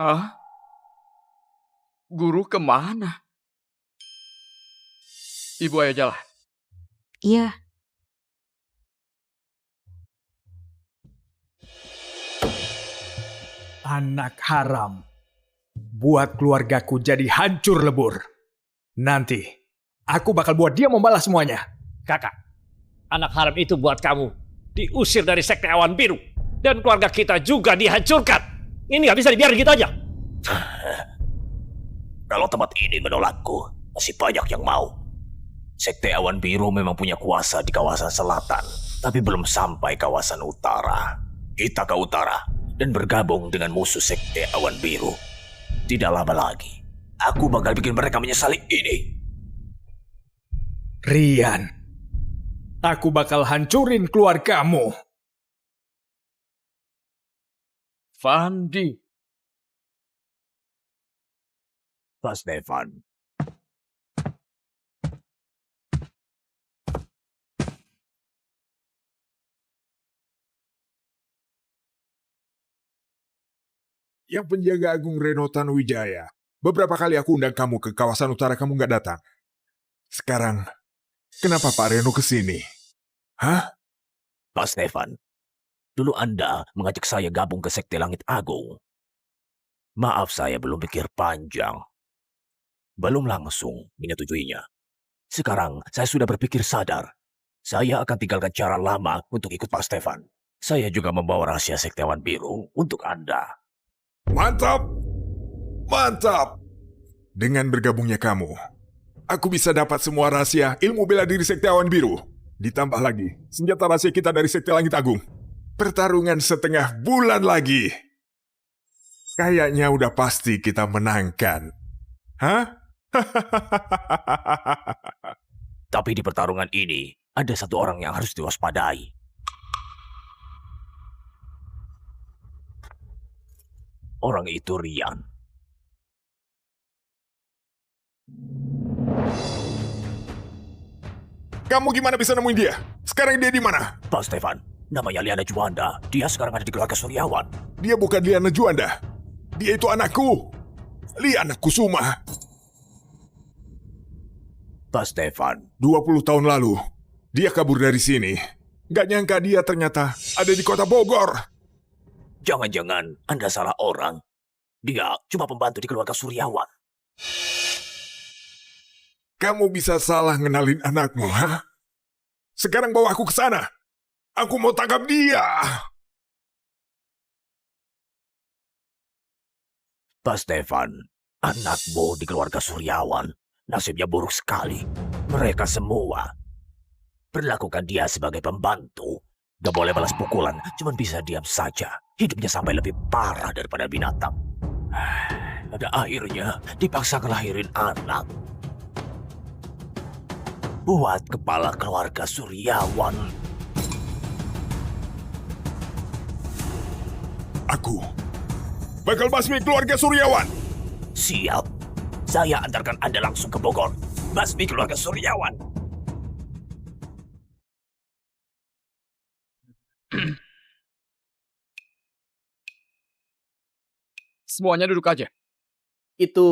Hah? Guru kemana? Ibu ayo jalan. Iya. Anak haram. Buat keluargaku jadi hancur lebur. Nanti, aku bakal buat dia membalas semuanya. Kakak, anak haram itu buat kamu diusir dari Sekte Awan Biru. Dan keluarga kita juga dihancurkan. Ini nggak bisa dibiarin gitu aja. Kalau tempat ini menolakku, masih banyak yang mau. Sekte Awan Biru memang punya kuasa di kawasan selatan, tapi belum sampai kawasan utara. Kita ke utara dan bergabung dengan musuh Sekte Awan Biru. Tidak lama lagi, aku bakal bikin mereka menyesali ini. Rian, aku bakal hancurin keluargamu. Fandi. Pak Stefan. Yang penjaga agung Reno Tanuwijaya. Beberapa kali aku undang kamu ke kawasan utara, kamu nggak datang. Sekarang, kenapa Pak Reno kesini? Hah? Pak Stefan, dulu Anda mengajak saya gabung ke Sekte Langit Agung. Maaf saya belum pikir panjang. Belum langsung menyetujuinya. Sekarang saya sudah berpikir sadar. Saya akan tinggalkan cara lama untuk ikut Pak Stefan. Saya juga membawa rahasia Sekte Awan Biru untuk Anda. Mantap! Mantap! Dengan bergabungnya kamu, aku bisa dapat semua rahasia ilmu bela diri Sekte Awan Biru. Ditambah lagi, senjata rahasia kita dari Sekte Langit Agung. Pertarungan setengah bulan lagi. Kayaknya udah pasti kita menangkan. Hah? Tapi di pertarungan ini, ada satu orang yang harus diwaspadai. Orang itu Rian. Kamu gimana bisa nemuin dia? Sekarang dia di mana? Pak Stefan, namanya Liana Juanda. Dia sekarang ada di keluarga Suryawan. Dia bukan Liana Juanda. Dia itu anakku. Liana Kusuma. Pak Stefan. 20 tahun lalu, dia kabur dari sini. Gak nyangka dia ternyata ada di kota Bogor. Jangan-jangan Anda salah orang. Dia cuma pembantu di keluarga Suryawan. Kamu bisa salah ngenalin anakmu, ha? Sekarang bawa aku ke sana. Aku mau tangkap dia. Pak Stefan, anakmu di keluarga Suryawan nasibnya buruk sekali. Mereka semua perlakukan dia sebagai pembantu. Gak boleh balas pukulan, cuma bisa diam saja. Hidupnya sampai lebih parah daripada binatang. Pada akhirnya dipaksa ngelahirin anak. Buat kepala keluarga Suryawan. Aku bakal basmi keluarga Suryawan. Siap. Saya antarkan Anda langsung ke Bogor. Basmi keluarga Suryawan. Semuanya duduk aja. Itu...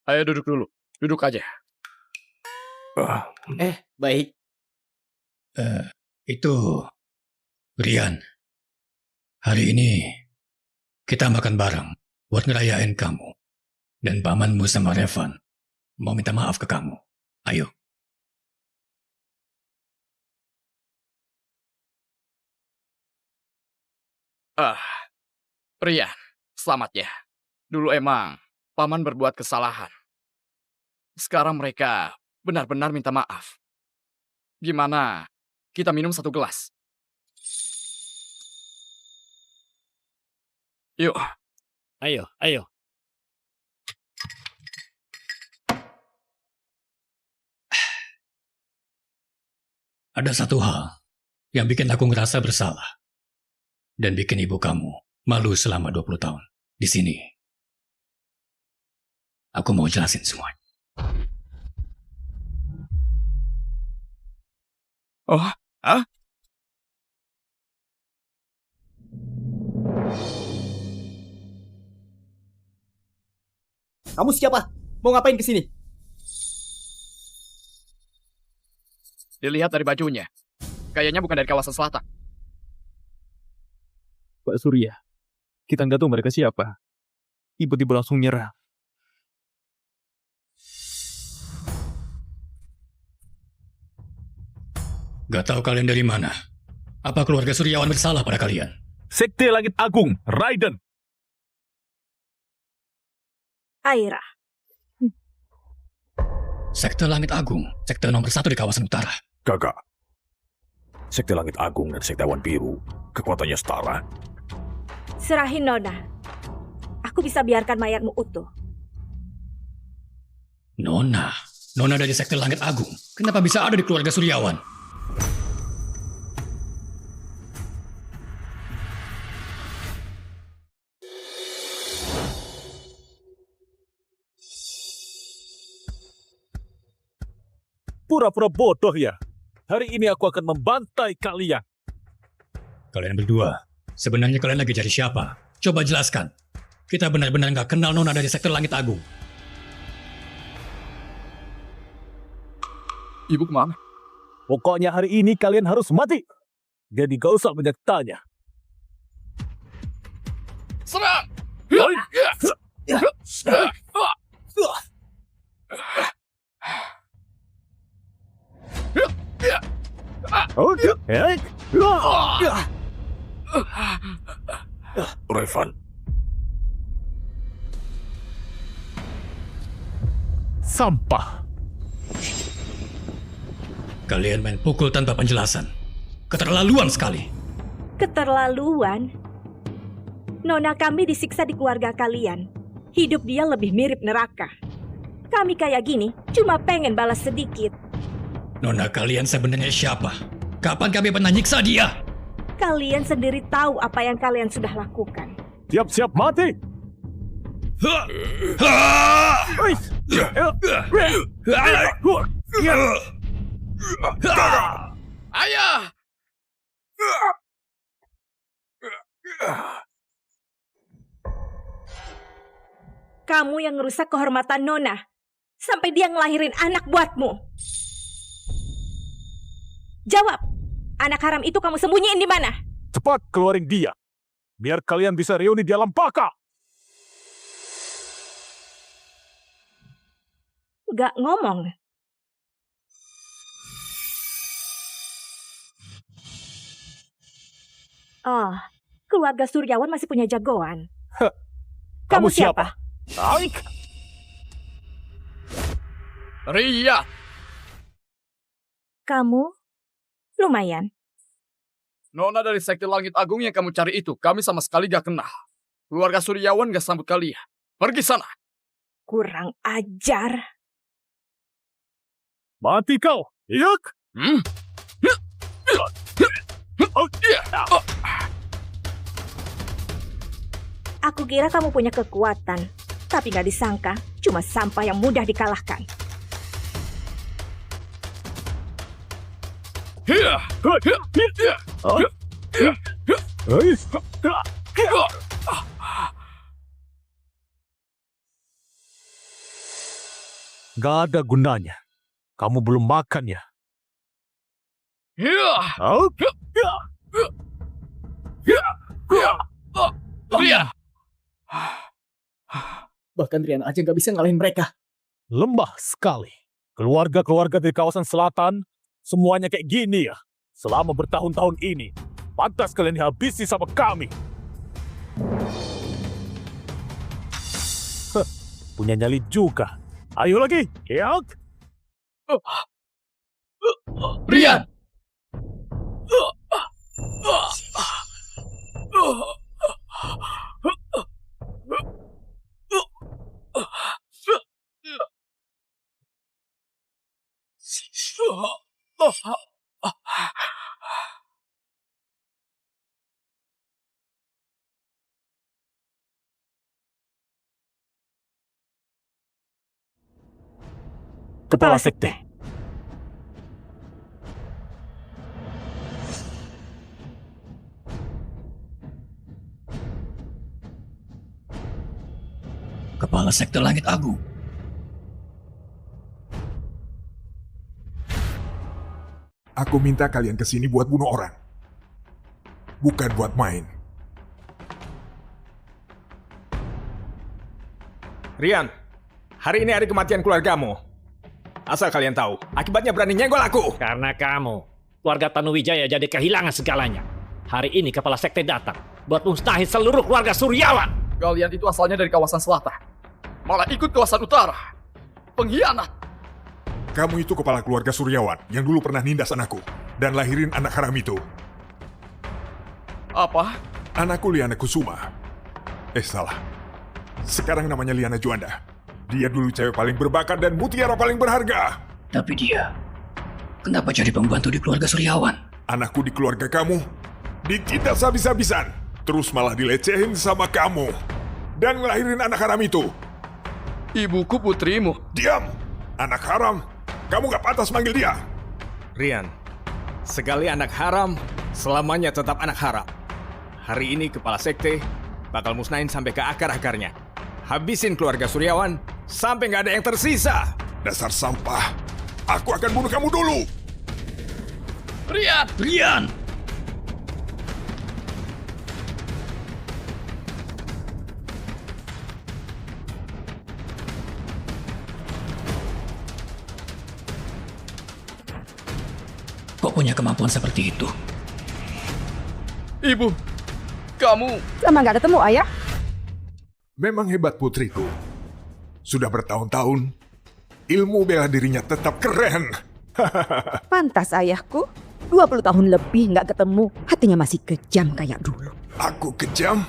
Ayo duduk dulu. Duduk aja. Baik. Itu... Rian. Hari ini... kita makan bareng buat ngerayain kamu. Dan pamanmu sama Revan mau minta maaf ke kamu. Ayo. Rian, selamat ya. Dulu emang paman berbuat kesalahan. Sekarang mereka benar-benar minta maaf. Gimana kita minum satu gelas? Yuk. Ayo, ayo. Ada satu hal yang bikin aku ngerasa bersalah. Dan bikin ibu kamu malu selama 20 tahun di sini. Aku mau jelasin semuanya. Oh, hah? Kamu siapa? Mau ngapain kesini? Dilihat dari bajunya. Kayaknya bukan dari kawasan selatan. Pak Surya, kita nggak tahu mereka siapa. Tiba-tiba langsung nyerah. Gak tahu kalian dari mana. Apa keluarga Suryawan bersalah pada kalian? Sekte Langit Agung, Raiden. Aira. Sekte Langit Agung, sekte nomor 1 di kawasan utara. Kakak. Sekte Langit Agung dan Sekte Awan Biru, kekuatannya setara. Serahin Nona. Aku bisa biarkan mayatmu utuh. Nona dari Sekte Langit Agung. Kenapa bisa ada di keluarga Suryawan? Pura-pura bodoh ya. Hari ini aku akan membantai kalian. Kalian berdua, sebenarnya kalian lagi cari siapa? Coba jelaskan. Kita benar-benar nggak kenal Nona dari Sekte Langit Agung. Ibu kemana? Pokoknya hari ini kalian harus mati. Jadi gak usah banyak tanya. Serang! Revan. Sampah. Kalian main pukul tanpa penjelasan. Keterlaluan sekali. Keterlaluan? Nona kami disiksa di keluarga kalian. Hidup dia lebih mirip neraka. Kami kayak gini cuma pengen balas sedikit. Nona kalian sebenarnya siapa? Kapan kami pernah nyiksa dia? Kalian sendiri tahu apa yang kalian sudah lakukan. Siap-siap mati. Ayah! Kamu yang ngerusak kehormatan Nona. Sampai dia ngelahirin anak buatmu. Jawab, anak haram itu kamu sembunyiin di mana? Cepat keluarin dia. Biar kalian bisa reuni di alam baka. Gak ngomong. Oh, keluarga Suryawan masih punya jagoan. Kamu siapa? Taik. Ria. Kamu lumayan. Nona dari Sekte Langit Agung yang kamu cari itu, kami sama sekali gak kenal. Keluarga Suryawan gak sambut kalian. Pergi sana. Kurang ajar. Mati kau. Yuk. Aku kira kamu punya kekuatan, tapi nggak disangka cuma sampah yang mudah dikalahkan. Gak ada gunanya. Kamu belum makan ya? Bahkan Rian aja nggak bisa ngalahin mereka. Lembah sekali. Keluarga-keluarga di kawasan selatan, semuanya kayak gini ya. Selama bertahun-tahun ini, pantas kalian dihabisi sama kami. Punya nyali juga. Ayo lagi, Yak. Rian! Kepala Sekte. Kepala Sekte Langit Agung. Aku minta kalian kesini buat bunuh orang. Bukan buat main. Rian, hari ini hari kematian keluargamu. Asal kalian tahu, akibatnya berani nyenggol aku. Karena kamu, keluarga Tanuwijaya jadi kehilangan segalanya. Hari ini kepala sekte datang buat musnahin seluruh keluarga Suryawan. Kalian itu asalnya dari kawasan selatan, malah ikut kawasan utara. Pengkhianat. Kamu itu kepala keluarga Suryawan yang dulu pernah nindas anakku dan lahirin anak haram itu. Apa? Anakku Liana Kusuma. Salah. Sekarang namanya Liana Juanda. Dia dulu cewek paling berbakat dan mutiara paling berharga. Tapi dia, kenapa jadi pembantu di keluarga Suryawan? Anakku di keluarga kamu ditindas habis-habisan. Terus malah dilecehin sama kamu. Dan ngelahirin anak haram itu. Ibuku putrimu. Diam! Anak haram. Kamu gak pantas manggil dia. Rian, sekali anak haram, selamanya tetap anak haram. Hari ini kepala sekte bakal musnahin sampai ke akar-akarnya. Habisin keluarga Suryawan sampai gak ada yang tersisa. Dasar sampah. Aku akan bunuh kamu dulu. Rian! Rian! Kok punya kemampuan seperti itu? Ibu, kamu... Lama gak ketemu, Ayah? Memang hebat putriku. Sudah bertahun-tahun, ilmu bela dirinya tetap keren. Pantas ayahku. 20 tahun lebih nggak ketemu, hatinya masih kejam kayak dulu. Aku kejam?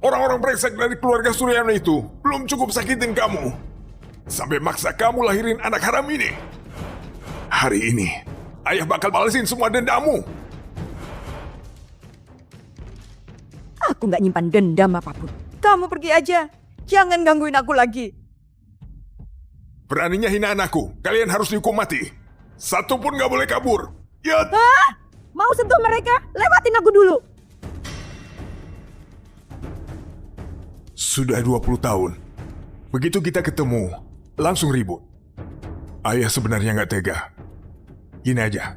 Orang-orang brengsek dari keluarga Suryawan itu belum cukup sakitin kamu. Sampai maksa kamu lahirin anak haram ini. Hari ini, ayah bakal balesin semua dendammu. Aku nggak nyimpan dendam apapun. Kamu pergi aja. Jangan gangguin aku lagi. Beraninya hina anakku, kalian harus dihukum mati. Satu pun nggak boleh kabur. Ya. Hah? Mau sentuh mereka? Lewatin aku dulu. Sudah 20 tahun. Begitu kita ketemu, langsung ribut. Ayah sebenarnya nggak tega. Gini aja,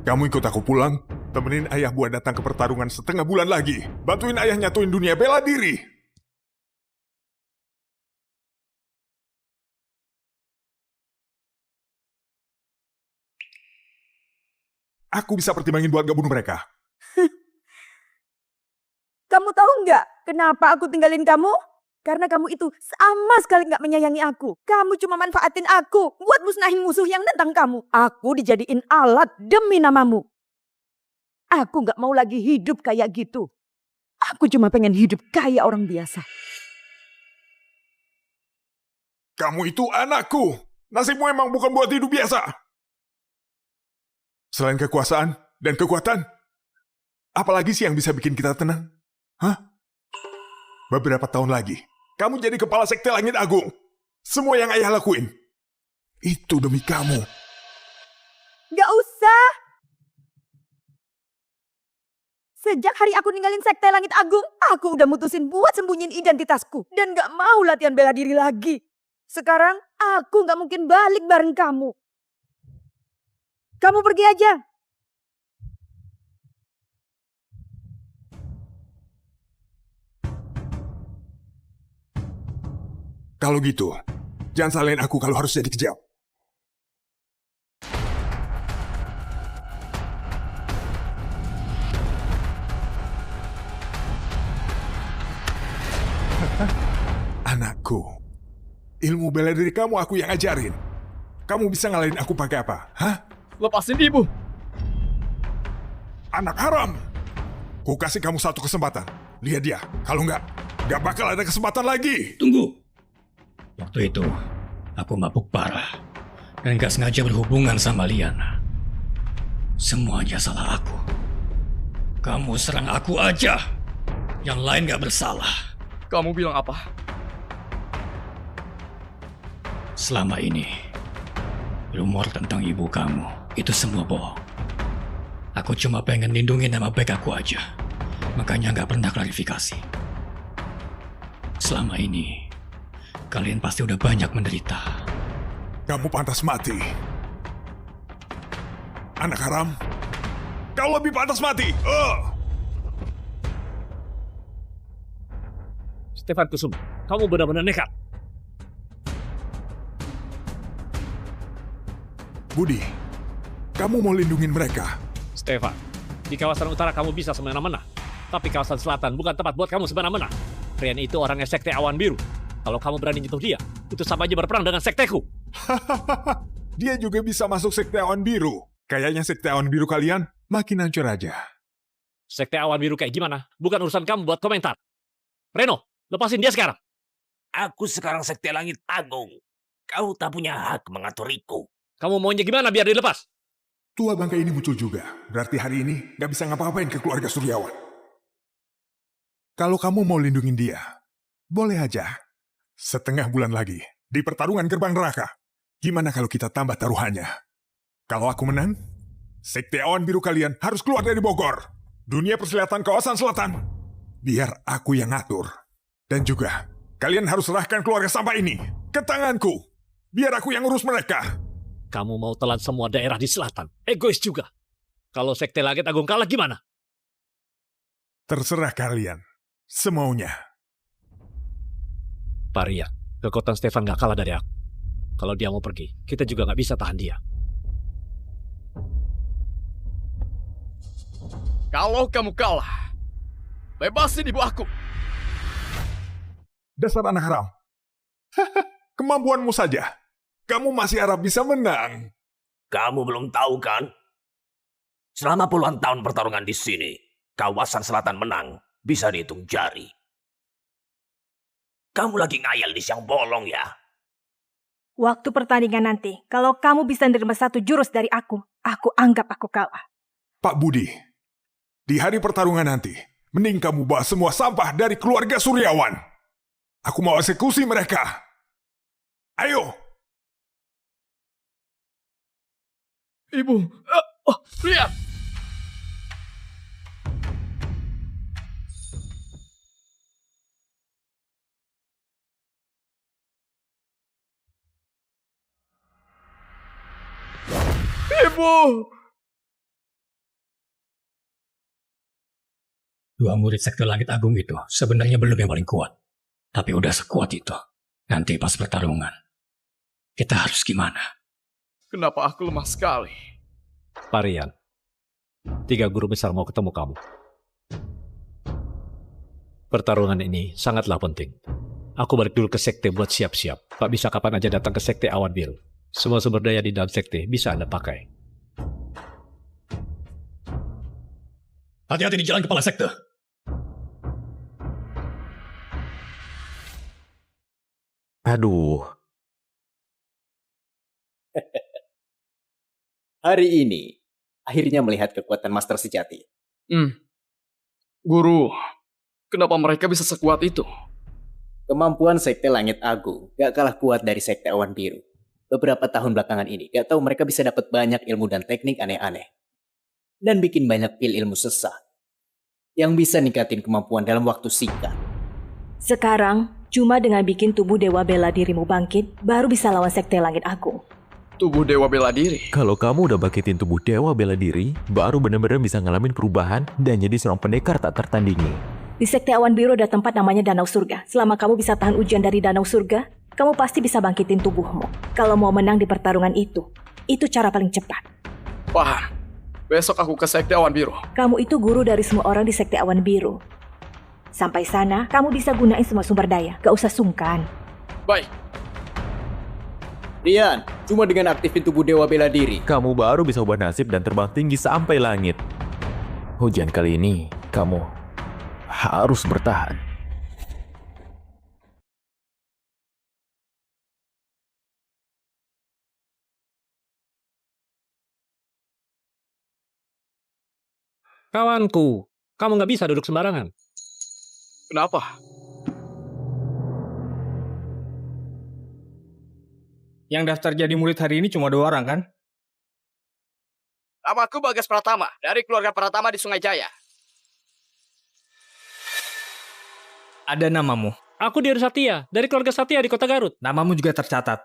kamu ikut aku pulang, temenin ayah buat datang ke pertarungan setengah bulan lagi. Bantuin ayah nyatuin dunia bela diri. Aku bisa pertimbangin buat gak bunuh mereka. Kamu tahu nggak kenapa aku tinggalin kamu? Karena kamu itu sama sekali nggak menyayangi aku. Kamu cuma manfaatin aku buat musnahin musuh yang nentang kamu. Aku dijadiin alat demi namamu. Aku nggak mau lagi hidup kayak gitu. Aku cuma pengen hidup kayak orang biasa. Kamu itu anakku. Nasibmu emang bukan buat hidup biasa. Selain kekuasaan dan kekuatan, apalagi sih yang bisa bikin kita tenang? Hah? Beberapa tahun lagi, kamu jadi kepala sekte Langit Agung. Semua yang ayah lakuin, itu demi kamu. Gak usah. Sejak hari aku ninggalin sekte Langit Agung, aku udah mutusin buat sembunyiin identitasku. Dan gak mau latihan bela diri lagi. Sekarang aku gak mungkin balik bareng kamu. Kamu pergi aja. Kalau gitu, jangan salahin aku kalau harus jadi kejam. Anakku, ilmu bela diri kamu aku yang ajarin. Kamu bisa ngalahin aku pakai apa? Hah? Lepasin ibu. Anak haram! Ku kasih kamu satu kesempatan. Lihat dia. Kalau nggak bakal ada kesempatan lagi. Tunggu. Waktu itu, aku mabuk parah. Dan gak sengaja berhubungan sama Liana. Semuanya salah aku. Kamu serang aku aja. Yang lain gak bersalah. Kamu bilang apa? Selama ini, rumor tentang ibu kamu itu semua bohong. Aku cuma pengen lindungi nama baik aku aja. Makanya gak pernah klarifikasi. Selama ini, kalian pasti udah banyak menderita. Kamu pantas mati. Anak haram, kau lebih pantas mati. Stefan Kusuma, kamu benar-benar nekat. Budi, kamu mau lindungin mereka. Stefan, di kawasan utara kamu bisa semena-mena. Tapi kawasan selatan bukan tempat buat kamu semena-mena. Rian itu orangnya sekte Awan Biru. Kalau kamu berani nyentuh dia, itu sama aja berperang dengan sekteku. Dia juga bisa masuk sekte Awan Biru. Kayaknya sekte Awan Biru kalian makin hancur aja. Sekte Awan Biru kayak gimana? Bukan urusan kamu buat komentar. Reno, lepasin dia sekarang. Aku sekarang sekte Langit Agung. Kau tak punya hak mengaturiku. Kamu maunya gimana biar dilepas? Tua bangka ini muncul juga. Berarti hari ini gak bisa ngapa-ngapain ke keluarga Suryawan. Kalau kamu mau lindungin dia, boleh aja. Setengah bulan lagi, di pertarungan gerbang neraka. Gimana kalau kita tambah taruhannya? Kalau aku menang, sekte Awan Biru kalian harus keluar dari Bogor. Dunia persilatan kawasan selatan. Biar aku yang ngatur. Dan juga, kalian harus serahkan keluarga sampah ini ke tanganku. Biar aku yang urus mereka. Kamu mau telan semua daerah di selatan. Egois juga. Kalau sekte Langit Agung kalah gimana? Terserah kalian. Semaunya. Paria, kekuatan Stefan gak kalah dari aku. Kalau dia mau pergi, kita juga gak bisa tahan dia. Kalau kamu kalah, bebasin ibu aku. Dasar anak haram. Kemampuanmu saja. Kamu masih harap bisa menang. Kamu belum tahu kan? Selama puluhan tahun pertarungan di sini, kawasan selatan menang bisa dihitung jari. Kamu lagi ngayal di siang bolong ya? Waktu pertandingan nanti, kalau kamu bisa nerima satu jurus dari aku anggap aku kalah. Pak Budi, di hari pertarungan nanti, mending kamu bawa semua sampah dari keluarga Suryawan. Aku mau eksekusi mereka. Ayo! Ibu, lihat! Ibu! Dua murid sekte Langit Agung itu sebenarnya belum yang paling kuat. Tapi udah sekuat itu. Nanti pas pertarungan, kita harus gimana? Kenapa aku lemah sekali? Parian, 3 guru besar mau ketemu kamu. Pertarungan ini sangatlah penting. Aku balik dulu ke sekte buat siap-siap. Pak bisa kapan aja datang ke sekte Awan Biru. Semua sumber daya di dalam sekte bisa Anda pakai. Hati-hati di jalan kepala sekte. Aduh. Hari ini, akhirnya melihat kekuatan Master sejati. Guru, Kenapa mereka bisa sekuat itu? Kemampuan Sekte Langit Agung gak kalah kuat dari Sekte Awan Biru. Beberapa tahun belakangan ini, gak tahu mereka bisa dapat banyak ilmu dan teknik aneh-aneh. Dan bikin banyak pil ilmu sesat. Yang bisa ningkatin kemampuan dalam waktu singkat. Sekarang, cuma dengan bikin tubuh Dewa Bela Dirimu bangkit, baru bisa lawan Sekte Langit Agung. Tubuh Dewa Bela Diri? Kalau kamu udah bangkitin tubuh Dewa Bela Diri, baru benar-benar bisa ngalamin perubahan dan jadi seorang pendekar tak tertandingi. Di Sekte Awan Biru ada tempat namanya Danau Surga. Selama kamu bisa tahan ujian dari Danau Surga, kamu pasti bisa bangkitin tubuhmu. Kalau mau menang di pertarungan itu cara paling cepat. Paham. Besok aku ke Sekte Awan Biru. Kamu itu guru dari semua orang di Sekte Awan Biru. Sampai sana, kamu bisa gunain semua sumber daya. Gak usah sungkan. Baik. Rian, cuma dengan aktifin tubuh Dewa Bela Diri, kamu baru bisa ubah nasib dan terbang tinggi sampai langit. Ujian kali ini, kamu harus bertahan. Kawanku, kamu nggak bisa duduk sembarangan. Kenapa? Yang daftar jadi murid hari ini cuma 2 orang kan? Namaku Bagas Pratama, dari keluarga Pratama di Sungai Jaya. Ada namamu. Aku Dir Satya, dari keluarga Satya di Kota Garut. Namamu juga tercatat.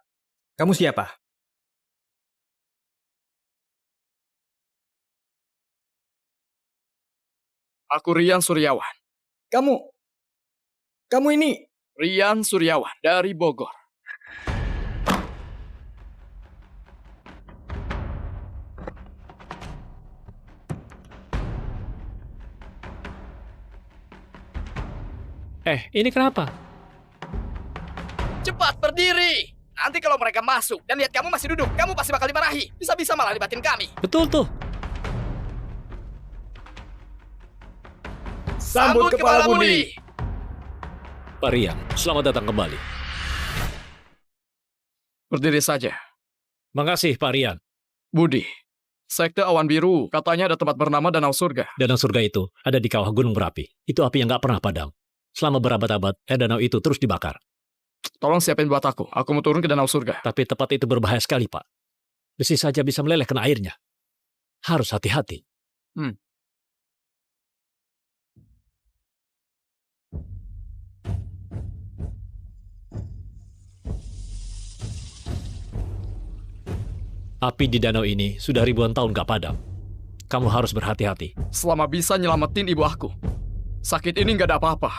Kamu siapa? Aku Rian Suryawan. Kamu ini? Rian Suryawan, dari Bogor. Ini kenapa? Cepat berdiri! Nanti kalau mereka masuk dan lihat kamu masih duduk, kamu pasti bakal dimarahi. Bisa-bisa malah libatin kami. Betul tuh. Sambut Kepala Budi! Pak Rian, selamat datang kembali. Berdiri saja. Makasih, Pak Rian. Budi, Sekte Awan Biru katanya ada tempat bernama Danau Surga. Danau Surga itu ada di kawah gunung berapi. Itu api yang nggak pernah padam. Selama berabad-abad, danau itu terus dibakar. Tolong siapin buat aku. Aku mau turun ke Danau Surga. Tapi tempat itu berbahaya sekali, Pak. Besi saja bisa meleleh kena airnya. Harus hati-hati. Api di danau ini sudah ribuan tahun gak padam. Kamu harus berhati-hati. Selama bisa nyelamatin ibu aku. Sakit ini gak ada apa-apa.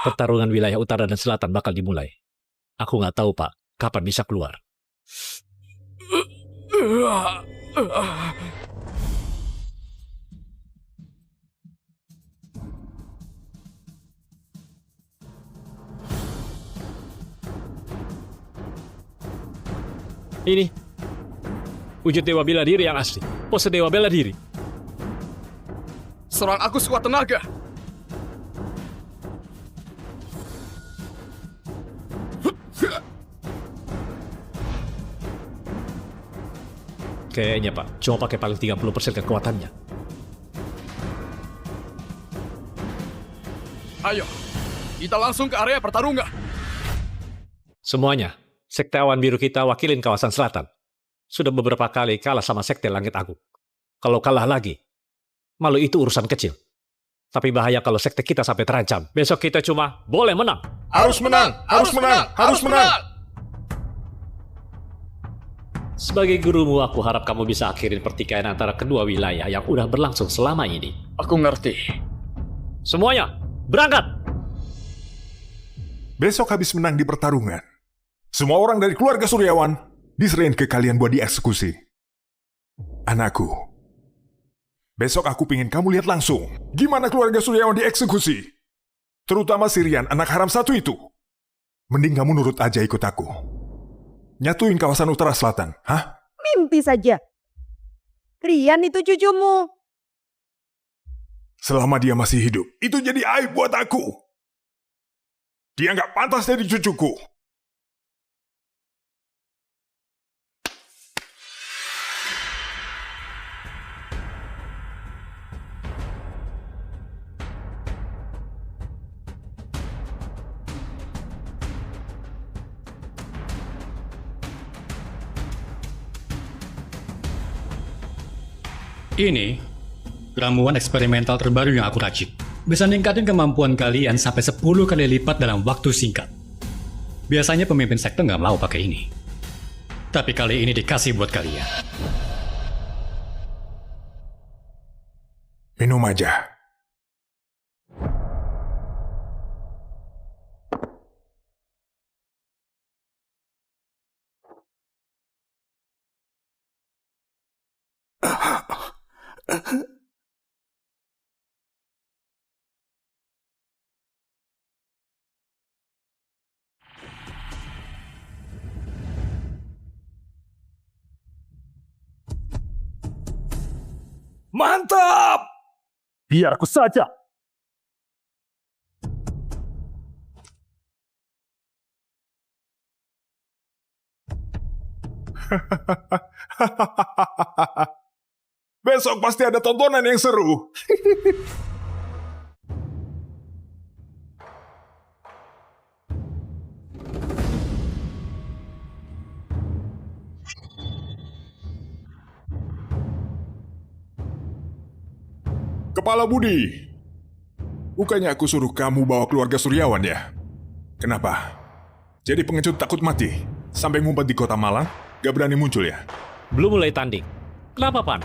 Pertarungan wilayah utara dan selatan bakal dimulai. Aku nggak tahu, Pak, kapan bisa keluar. Ini wujud Dewa Bela Diri yang asli. Pose Dewa Bela Diri. Serang aku sekuat tenaga. Kayaknya, Pak, cuma pakai paling 30% kekuatannya. Ayo, kita langsung ke area pertarungan. Semuanya, Sekte Awan Biru kita wakilin kawasan selatan. Sudah beberapa kali kalah sama Sekte Langit Agung. Kalau kalah lagi, malu itu urusan kecil. Tapi bahaya kalau sekte kita sampai terancam. Besok kita cuma boleh menang. Harus menang! Harus menang! Harus menang! Sebagai gurumu, aku harap kamu bisa akhirin pertikaian antara kedua wilayah yang udah berlangsung selama ini. Aku ngerti. Semuanya, berangkat! Besok habis menang di pertarungan, semua orang dari keluarga Suryawan diserahin ke kalian buat dieksekusi. Anakku, besok aku pingin kamu lihat langsung gimana keluarga Suryawan dieksekusi. Terutama si Rian, anak haram satu itu. Mending kamu nurut aja ikut aku. Nyatuin kawasan utara selatan, hah? Mimpi saja. Rian itu cucumu. Selama dia masih hidup, itu jadi aib buat aku. Dia nggak pantas jadi cucuku. Ini ramuan eksperimental terbaru yang aku racik. Bisa ningkatin kemampuan kalian sampai 10 kali lipat dalam waktu singkat. Biasanya pemimpin sekte nggak mau pakai ini. Tapi kali ini dikasih buat kalian. Minum aja. Mantap! Biar aku saja. Besok pasti ada tontonan yang seru. Kepala Budi, bukannya aku suruh kamu bawa keluarga Suryawan ya? Kenapa? Jadi pengecut takut mati, sampai ngumpet di kota Malang, gak berani muncul ya? Belum mulai tanding. Kenapa, Pan?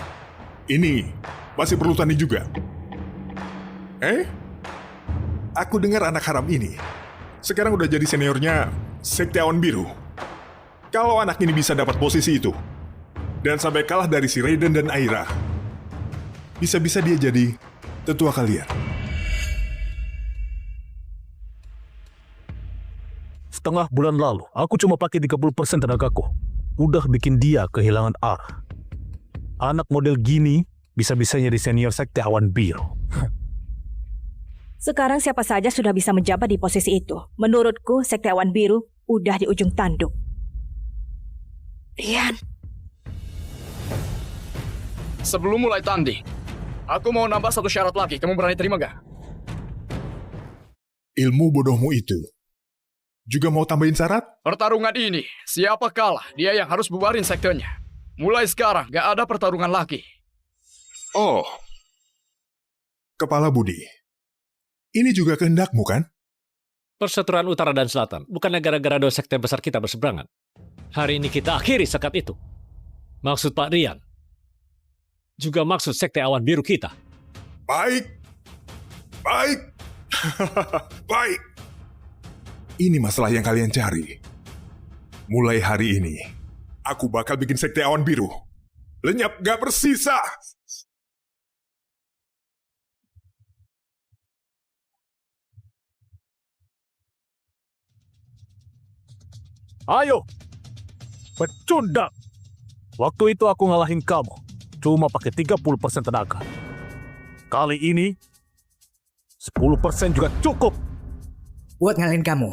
Ini masih perlu tanding juga. Aku dengar anak haram ini sekarang udah jadi seniornya Sekte Awan Biru. Kalau anak ini bisa dapat posisi itu, dan sampai kalah dari si Raiden dan Aira, bisa-bisa dia jadi tetua kalian. Setengah bulan lalu, aku cuma pakai 30% tenagaku. Udah bikin dia kehilangan arah. Anak model gini bisa-bisanya di senior Sekte Awan Biru. Sekarang siapa saja sudah bisa menjabat di posisi itu. Menurutku, Sekte Awan Biru udah di ujung tanduk. Rian. Sebelum mulai tanding, aku mau nambah satu syarat lagi. Kamu berani terima gak? Ilmu bodohmu itu juga mau tambahin syarat? Pertarungan ini, siapa kalah, dia yang harus bubarin sektenya. Mulai sekarang, gak ada pertarungan lagi. Oh, Kepala Budi, ini juga kehendakmu kan? Perseteruan utara dan selatan, bukannya gara-gara dua sekte besar kita berseberangan. Hari ini kita akhiri sekat itu. Maksud Pak Rian, juga maksud Sekte Awan Biru kita. Baik. Baik. Ini masalah yang kalian cari. Mulai hari ini, aku bakal bikin Sekte Awan Biru lenyap gak bersisa. Ayo, pecundang. Waktu itu aku ngalahin kamu, cuma pakai 30% tenaga. Kali ini, 10% juga cukup. Buat ngalahin kamu,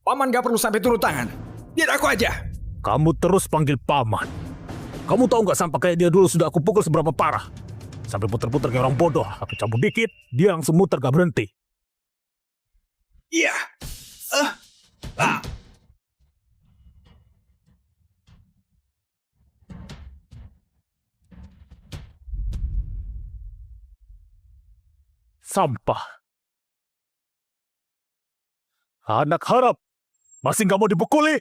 Paman gak perlu sampai turun tangan. Biar aku aja. Kamu terus panggil Paman. Kamu tahu nggak sampai kayak dia dulu sudah aku pukul seberapa parah? Sampai puter-puter kayak orang bodoh. Aku cabut dikit, dia langsung muter gak berhenti. Iya. Sampah. Anak harap. Masih nggak mau dipukuli?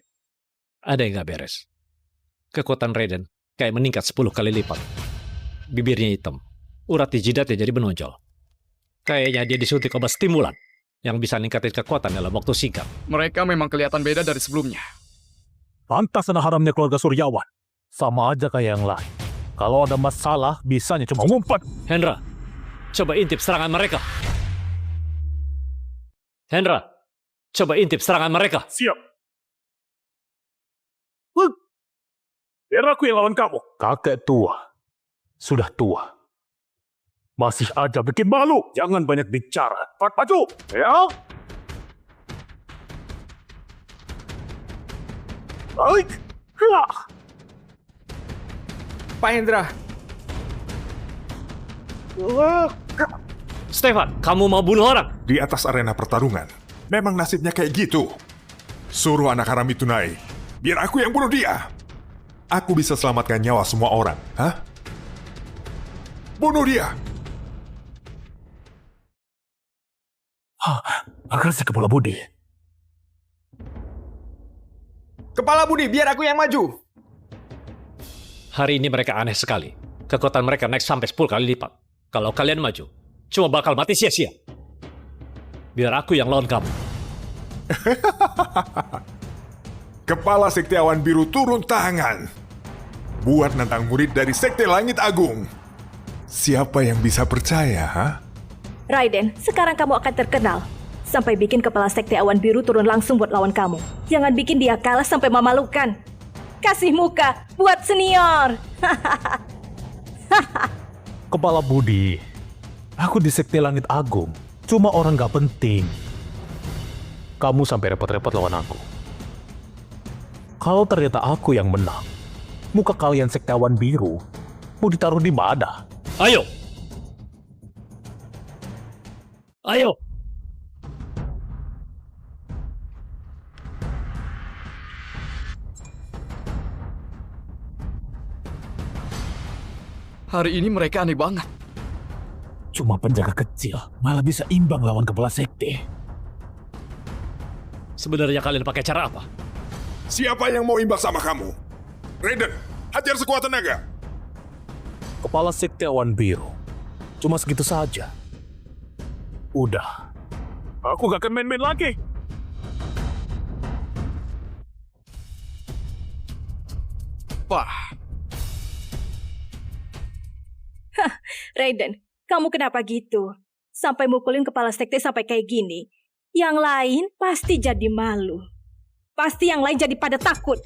Ada yang nggak beres. Kekuatan Raiden kayak meningkat 10 kali lipat. Bibirnya hitam. Urat di jidatnya jadi menonjol. Kayaknya dia disuntik obat stimulan yang bisa ningkatin kekuatan dalam waktu singkat. Mereka memang kelihatan beda dari sebelumnya. Pantas anak haramnya keluarga Suryawan. Sama aja kayak yang lain. Kalau ada masalah, bisanya cuma ngumpet. Hendra, coba intip serangan mereka. Hendra, coba intip serangan mereka. Siap. Biar aku yang lawan kamu. Kakek tua. Sudah tua. Masih aja bikin malu. Jangan banyak bicara. Cepat maju. Ya. Baik. Ya. Pak Hendra. Stefan, kamu mau bunuh orang? Di atas arena pertarungan, memang nasibnya kayak gitu. Suruh anak haram itu naik. Biar aku yang bunuh dia. Aku bisa selamatkan nyawa semua orang. Hah? Bunuh dia. Agresif kepala budi. Kepala budi, biar aku yang maju. Hari ini mereka aneh sekali. Kekuatan mereka naik sampai 10 kali lipat. Kalau kalian maju, cuma bakal mati sia-sia. Biar aku yang lawan kamu. Kepala Sekte Awan Biru turun tangan. Buat nantang murid dari Sekte Langit Agung. Siapa yang bisa percaya, ha? Raiden, sekarang kamu akan terkenal. Sampai bikin kepala Sekte Awan Biru turun langsung buat lawan kamu. Jangan bikin dia kalah sampai memalukan. Kasih muka buat senior. Kepala budi. Aku di Sekte Langit Agung. Cuma orang gak penting. Kamu sampai repot-repot lawan aku. Kalau ternyata aku yang menang, muka kalian Sekte Awan Biru mau ditaruh di mana? Ayo! Ayo! Hari ini mereka aneh banget. Cuma penjaga kecil, malah bisa imbang lawan kepala sekte. Sebenarnya kalian pakai cara apa? Siapa yang mau imbang sama kamu? Raiden, hajar sekuat tenaga. Kepala Sekte Awan Biru. Cuma segitu saja. Udah. Aku gak akan main-main lagi. Wah. Raiden, kamu kenapa gitu? Sampai mukulin kepala sekte sampai kayak gini. Yang lain pasti jadi malu. Pasti yang lain jadi pada takut.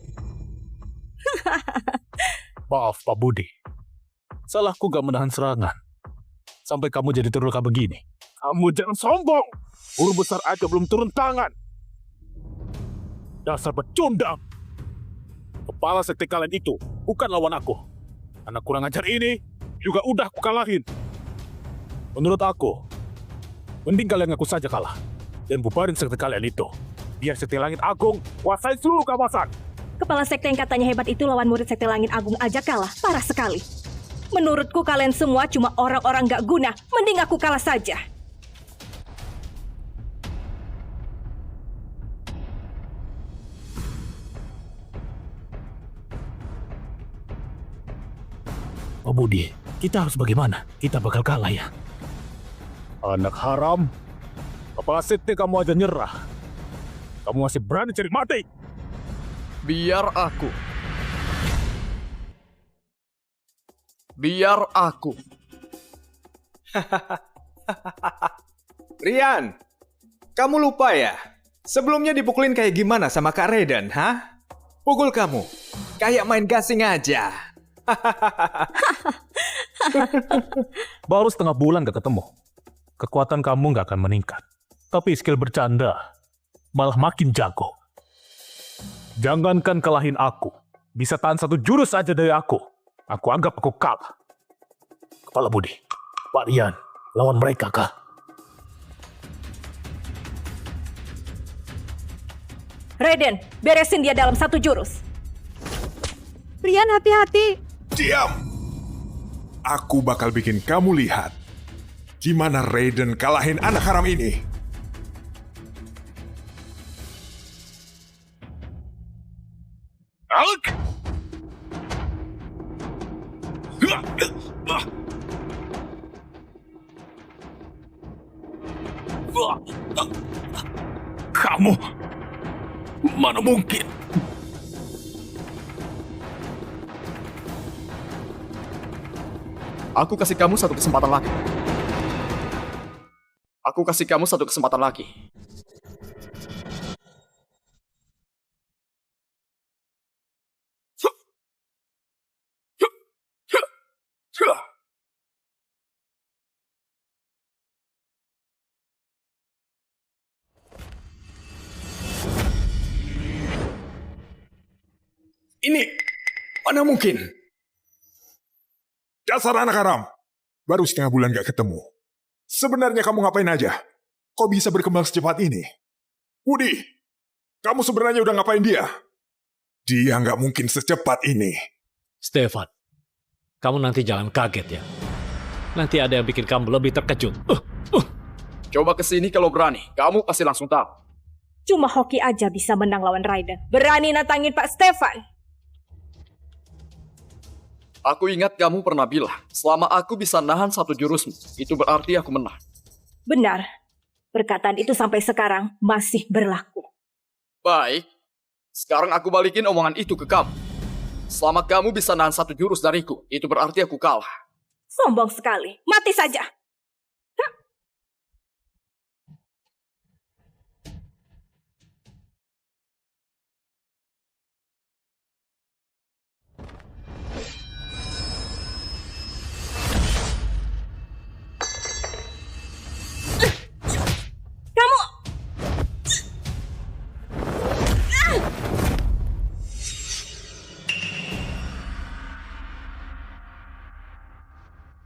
Maaf, Pak Budi. Salahku gak menahan serangan. Sampai kamu jadi terluka begini. Kamu jangan sombong. Guru besar aja belum turun tangan. Dasar pecundang. Kepala sekte kalian itu bukan lawan aku. Anak kurang ajar ini juga udah aku kalahin. Menurut aku, mending kalian ngaku saja kalah. Dan bubarin sekte kalian itu. Biar Sekte Langit Agung kuasai seluruh kawasan. Kepala sekte yang katanya hebat itu lawan murid Sekte Langit Agung aja kalah. Parah sekali. Menurutku kalian semua cuma orang-orang gak guna. Mending aku kalah saja. Pak Budi, kita harus bagaimana? Kita bakal kalah ya. Anak haram. Kepala sekte kamu aja nyerah. Kamu masih berani cari mati? Biar aku. Biar aku. Rian, kamu lupa ya? Sebelumnya dipukulin kayak gimana sama Kak Raiden, ha? Pukul kamu. Kayak main gasing aja. Baru setengah bulan gak ketemu. Kekuatan kamu gak akan meningkat. Tapi skill bercanda malah makin jago. Jangankan kalahin aku. Bisa tahan satu jurus aja dari aku. Aku anggap aku kalah. Kepala Budi, Pak Rian, lawan mereka kah? Raiden, beresin dia dalam satu jurus. Rian, hati-hati. Diam! Aku bakal bikin kamu lihat gimana Raiden kalahin anak haram ini. Alk! Kamu, mana mungkin? Aku kasih kamu satu kesempatan lagi. Aku kasih kamu satu kesempatan lagi. Ini, mana mungkin? Dasar anak haram. Baru setengah bulan gak ketemu. Sebenarnya kamu ngapain aja? Kok bisa berkembang secepat ini? Woody, kamu sebenarnya udah ngapain dia? Dia nggak mungkin secepat ini. Stefan, kamu nanti jangan kaget ya. Nanti ada yang bikin kamu lebih terkejut. Coba kesini kalau berani. Kamu pasti langsung tahu. Cuma hoki aja bisa menang lawan Raiden. Berani nantangin Pak Stefan. Aku ingat kamu pernah bilang, selama aku bisa nahan satu jurusmu, itu berarti aku menang. Benar. Perkataan itu sampai sekarang masih berlaku. Baik. Sekarang aku balikin omongan itu ke kamu. Selama kamu bisa nahan satu jurus dariku, itu berarti aku kalah. Sombong sekali. Mati saja.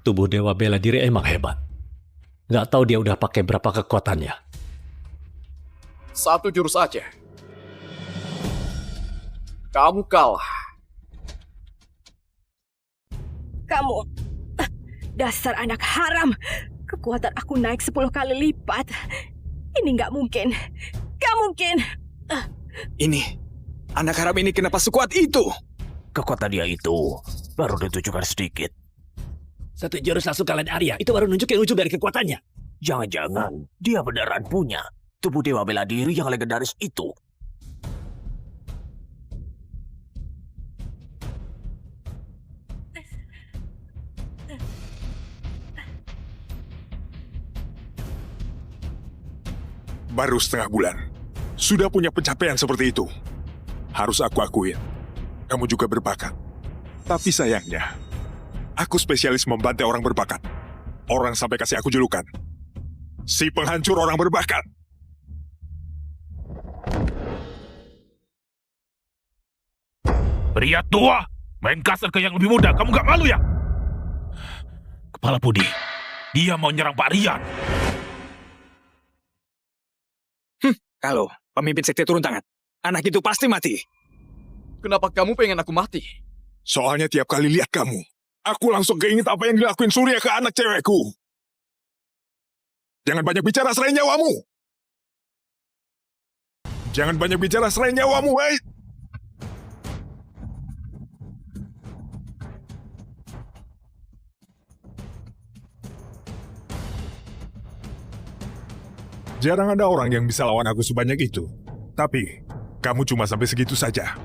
Tubuh Dewa Bela Diri emang hebat. Nggak tahu dia udah pakai berapa kekuatannya. Satu jurus aja. Kamu kalah. Kamu, dasar anak haram. Kekuatan aku naik 10 kali lipat. Ini nggak mungkin. Nggak mungkin. Ini, anak haram ini kenapa sekuat itu? Kekuatan dia itu baru ditunjukkan sedikit. Satu jurus langsung kalian Arya, itu baru nunjukin ujung dari kekuatannya. Jangan-jangan dia beneran punya tubuh Dewa Bela Diri yang legendaris itu. Baru setengah bulan. Sudah punya pencapaian seperti itu. Harus aku akuin. Kamu juga berbakat. Tapi sayangnya, aku spesialis membantai orang berbakat. Orang sampai kasih aku julukan si penghancur orang berbakat. Pria tua, main kasar ke yang lebih muda. Kamu gak malu ya? Kepala Budi, dia mau nyerang Pak Rian. Kalau pemimpin sekte turun tangan, anak itu pasti mati. Kenapa kamu pengen aku mati? Soalnya tiap kali lihat kamu, aku langsung keinget apa yang dilakuin Surya ke anak cewekku. Jangan banyak bicara selain nyawamu. Jangan banyak bicara selain nyawamu, hei. Jarang ada orang yang bisa lawan aku sebanyak itu. Tapi, kamu cuma sampai segitu saja.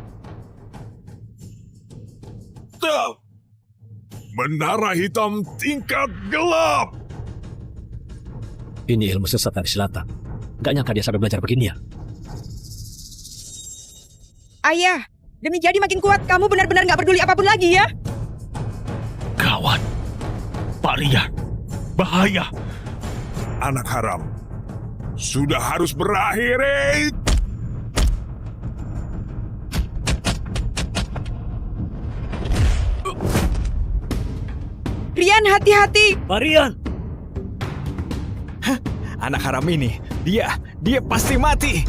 Tuh! Menara hitam tingkat gelap! Ini ilmu sesat dari selatan. Gak nyangka dia sampai belajar begini ya. Ayah, demi jadi makin kuat, kamu benar-benar gak peduli apapun lagi ya? Gawat. Pak Rian, bahaya. Anak haram. Sudah harus berakhir, eh! Rian, hati-hati! Pak Rian! Anak haram ini, dia pasti mati.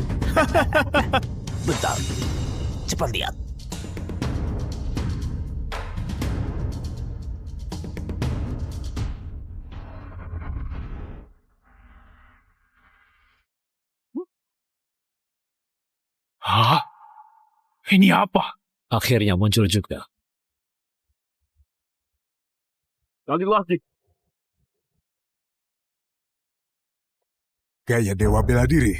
Bentar, cepat lihat. Hah? Ini apa? Akhirnya muncul juga. Lagi. Gaya Dewa Bela Diri.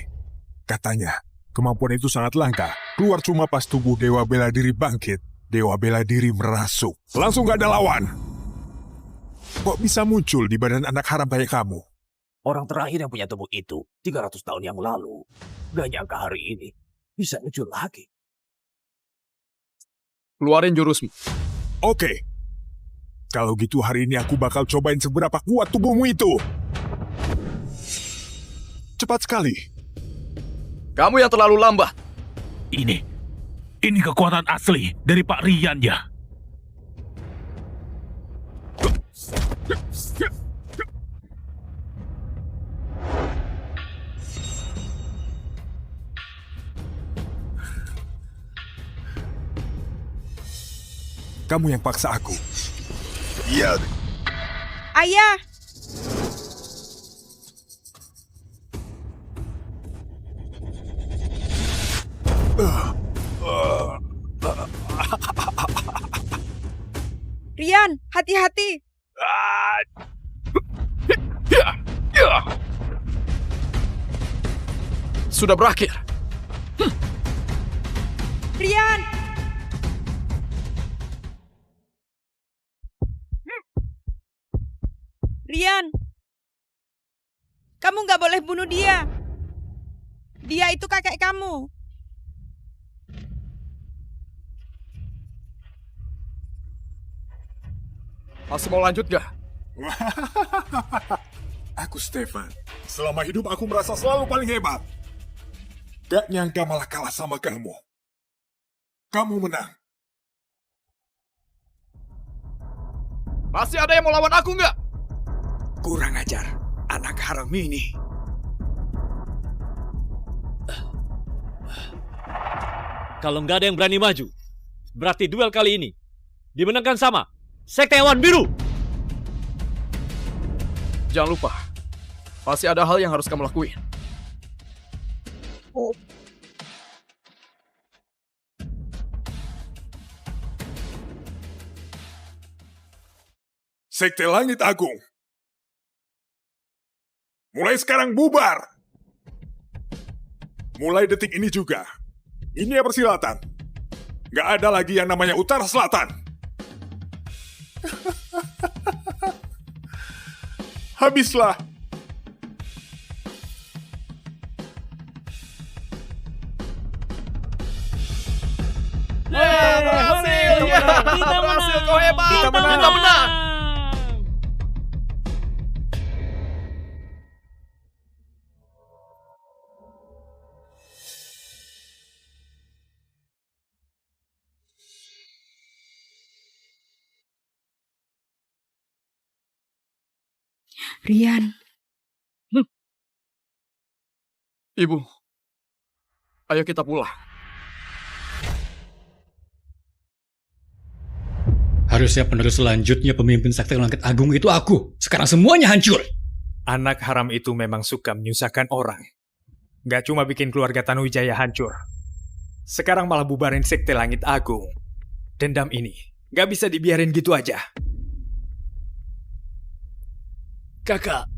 Katanya, kemampuan itu sangat langka. Keluar cuma pas tubuh Dewa Bela Diri bangkit. Dewa Bela Diri merasuk. Langsung gak ada lawan. Kok bisa muncul di badan anak haram kayak kamu? Orang terakhir yang punya tubuh itu 300 tahun yang lalu. Gak nyangka hari ini bisa muncul lagi. Keluarin jurusmu. Oke. Kalau gitu hari ini aku bakal cobain seberapa kuat tubuhmu itu. Cepat sekali. Kamu yang terlalu lambat. Ini Ini kekuatan asli dari Pak Rian ya. Kamu yang paksa aku. Iya. Ayah! Rian, hati-hati! Sudah berakhir. Rian! Rian! Kamu nggak boleh bunuh dia. Dia itu kakek kamu. Masih mau lanjut gak? Aku Stefan. Selama hidup aku merasa selalu paling hebat. Gak nyangka malah kalah sama kamu. Kamu menang. Masih ada yang mau lawan aku nggak? Kurang ajar, anak haram ini. Kalau nggak ada yang berani maju, berarti duel kali ini dimenangkan sama Sekte Awan Biru. Jangan lupa, masih ada hal yang harus kamu lakuin. Sekte Langit Agung. Mulai sekarang bubar. Mulai detik ini juga. Ini ya persilatan. Gak ada lagi yang namanya Utara Selatan. Habislah. Berhasil! Kita berhasil! Kau hebat! Kita menang! Rian. Ibu, ayo kita pulang. Harusnya penerus selanjutnya pemimpin Sekte Langit Agung itu aku. Sekarang semuanya hancur. Anak haram itu memang suka menyusahkan orang. Gak cuma bikin keluarga Tanuwijaya hancur. Sekarang malah bubarin Sekte Langit Agung. Dendam ini gak bisa dibiarin gitu aja. Kakak,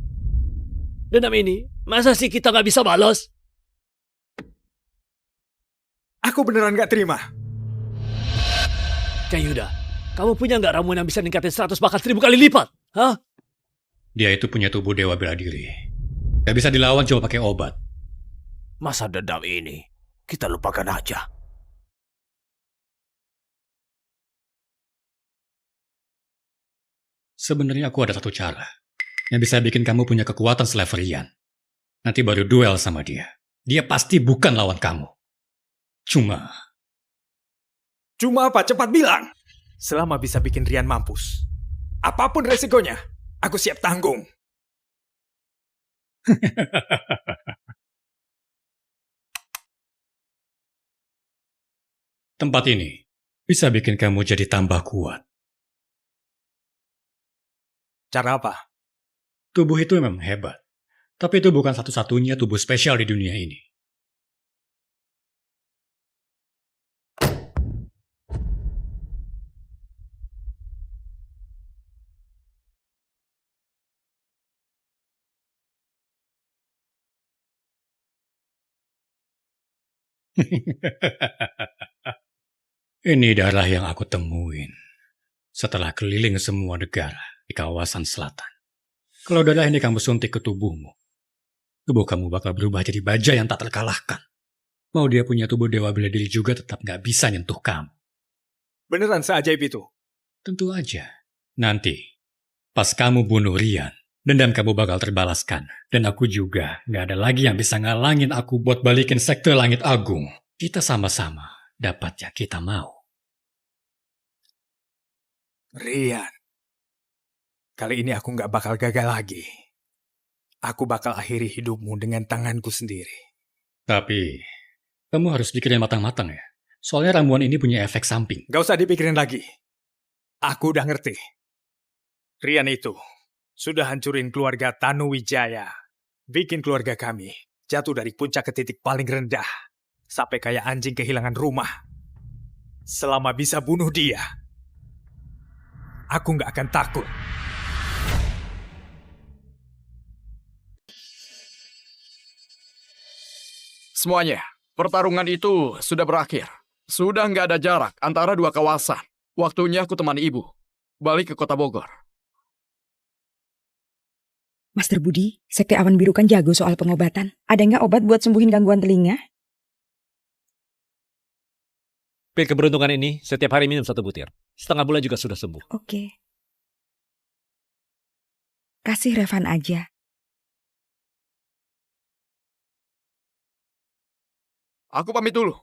dendam ini masa sih kita nggak bisa balas? Aku beneran gak terima. Kak Yuda, kamu punya nggak ramuan yang bisa ningkatin 100 bakat 1000 kali lipat? Hah? Dia itu punya tubuh dewa bela diri. Gak bisa dilawan cuma pakai obat. Masa dendam ini kita lupakan aja. Sebenarnya aku ada satu cara yang bisa bikin kamu punya kekuatan selevel Rian. Nanti baru duel sama dia. Dia pasti bukan lawan kamu. Cuma apa? Cepat bilang. Selama bisa bikin Rian mampus, apapun resikonya, aku siap tanggung. tempat ini bisa bikin kamu jadi tambah kuat. Cara apa? Tubuh itu memang hebat. Tapi itu bukan satu-satunya tubuh spesial di dunia ini. Ini darah yang aku temuin setelah keliling semua negara di kawasan selatan. Kalau darah ini kamu suntik ke tubuhmu, tubuh kamu bakal berubah jadi baja yang tak terkalahkan. Mau dia punya tubuh dewa bela diri juga tetap gak bisa nyentuh kamu. Beneran seajaib itu? Tentu aja. Nanti, pas kamu bunuh Rian, dendam kamu bakal terbalaskan. Dan aku juga gak ada lagi yang bisa ngalangin aku buat balikin Sekte Langit Agung. Kita sama-sama dapat yang kita mau. Rian, kali ini aku nggak bakal gagal lagi. Aku bakal akhiri hidupmu dengan tanganku sendiri. Tapi, kamu harus pikirin matang-matang ya. Soalnya ramuan ini punya efek samping. Gak usah dipikirin lagi. Aku udah ngerti. Rian itu sudah hancurin keluarga Tanuwijaya. Bikin keluarga kami jatuh dari puncak ke titik paling rendah. Sampai kayak anjing kehilangan rumah. Selama bisa bunuh dia, aku nggak akan takut. Semuanya, pertarungan itu sudah berakhir. Sudah nggak ada jarak antara dua kawasan. Waktunya aku temani ibu. Balik ke kota Bogor. Master Budi, Sekte Awan Biru kan jago soal pengobatan. Ada nggak obat buat sembuhin gangguan telinga? Pil keberuntungan ini setiap hari minum 1 butir. Setengah bulan juga sudah sembuh. Oke. Kasih Revan aja. Aku pamit dulu.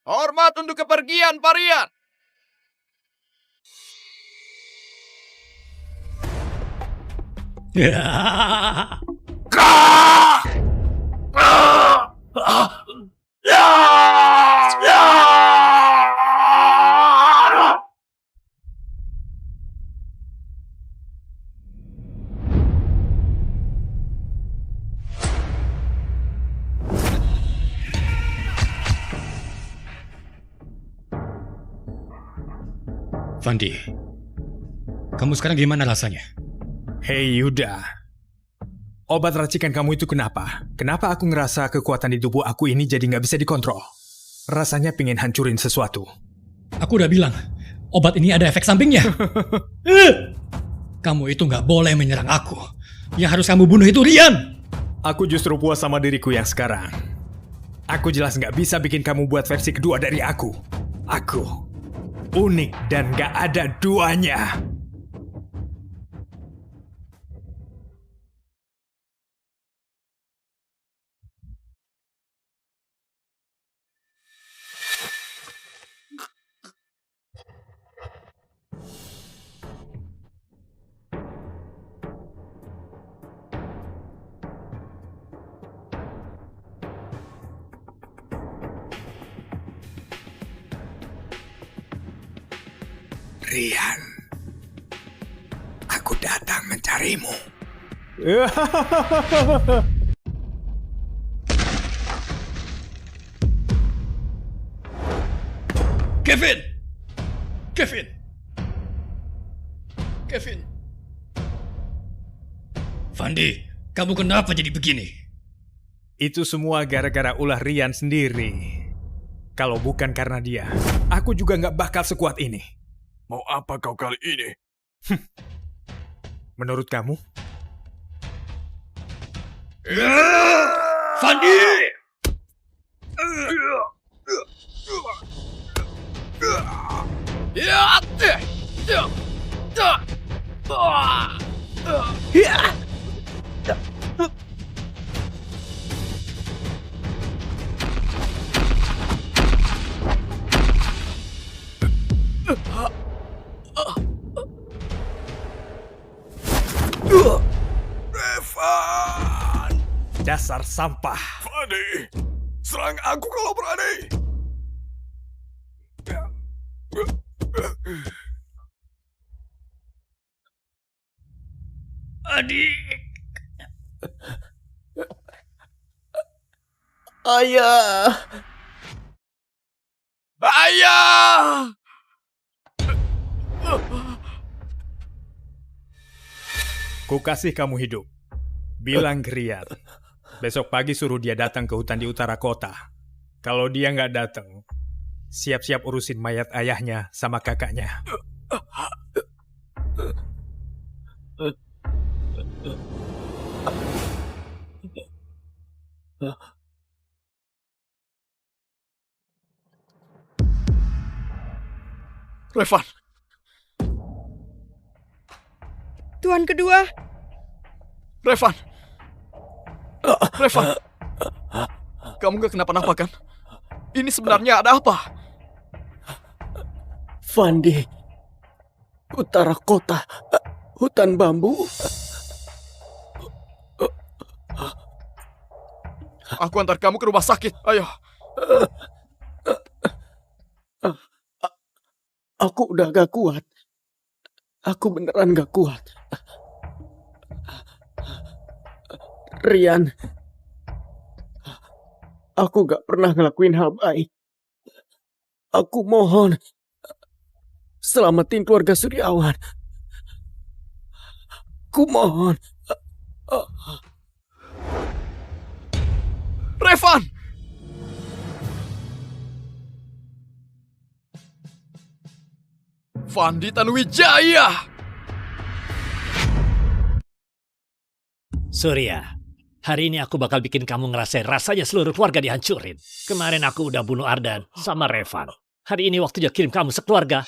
Hormat untuk kepergian Parian. Fandi, kamu sekarang gimana rasanya? Hei Yuda, obat racikan kamu itu kenapa? Kenapa aku ngerasa kekuatan di tubuh aku ini jadi nggak bisa dikontrol? Rasanya pengen hancurin sesuatu. Aku udah bilang, obat ini ada efek sampingnya. Kamu itu nggak boleh menyerang aku. Yang harus kamu bunuh itu Rian. Aku justru puas sama diriku yang sekarang. Aku jelas nggak bisa bikin kamu buat versi kedua dari aku. Aku unik dan nggak ada duanya. Rian, aku datang mencarimu. Kevin! Kevin! Kevin! Fandi, kamu kenapa jadi begini? Itu semua gara-gara ulah Rian sendiri. Kalau bukan karena dia, aku juga nggak bakal sekuat ini. Mau apa kau kali ini? Menurut kamu? Fandi! Revan! Dasar sampah. Fandi, serang aku kalau berani. Adik. Ayah. Ayah! Ku kasih kamu hidup. Bilang ke Rian. Besok pagi suruh dia datang ke hutan di utara kota. Kalau dia nggak datang, siap-siap urusin mayat ayahnya sama kakaknya. Revan. Tuan kedua. Revan. Revan. Kamu gak kenapa-napa kan? Ini sebenarnya ada apa? Fandi, utara kota, hutan bambu. Aku antar kamu ke rumah sakit. Ayo. Aku udah gak kuat. Aku beneran gak kuat. Rian, aku gak pernah ngelakuin hal baik. Aku mohon, selamatin keluarga Suryawan. Aku mohon. Revan! Fandi Tanuwijaya! Surya, hari ini aku bakal bikin kamu ngerasain rasanya seluruh keluarga dihancurin. Kemarin aku udah bunuh Ardan sama Revan. Hari ini waktunya kirim kamu sekeluarga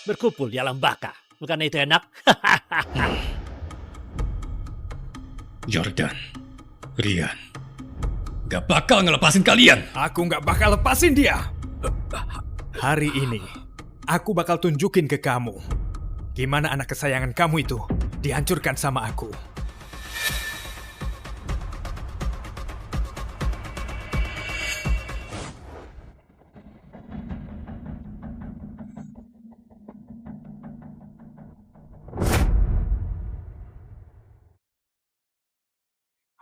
berkumpul di alam baka. Bukan itu enak? Jordan, Rian, gak bakal ngelepasin kalian. Aku gak bakal lepasin dia. Hari ini, aku bakal tunjukin ke kamu gimana anak kesayangan kamu itu dihancurkan sama aku.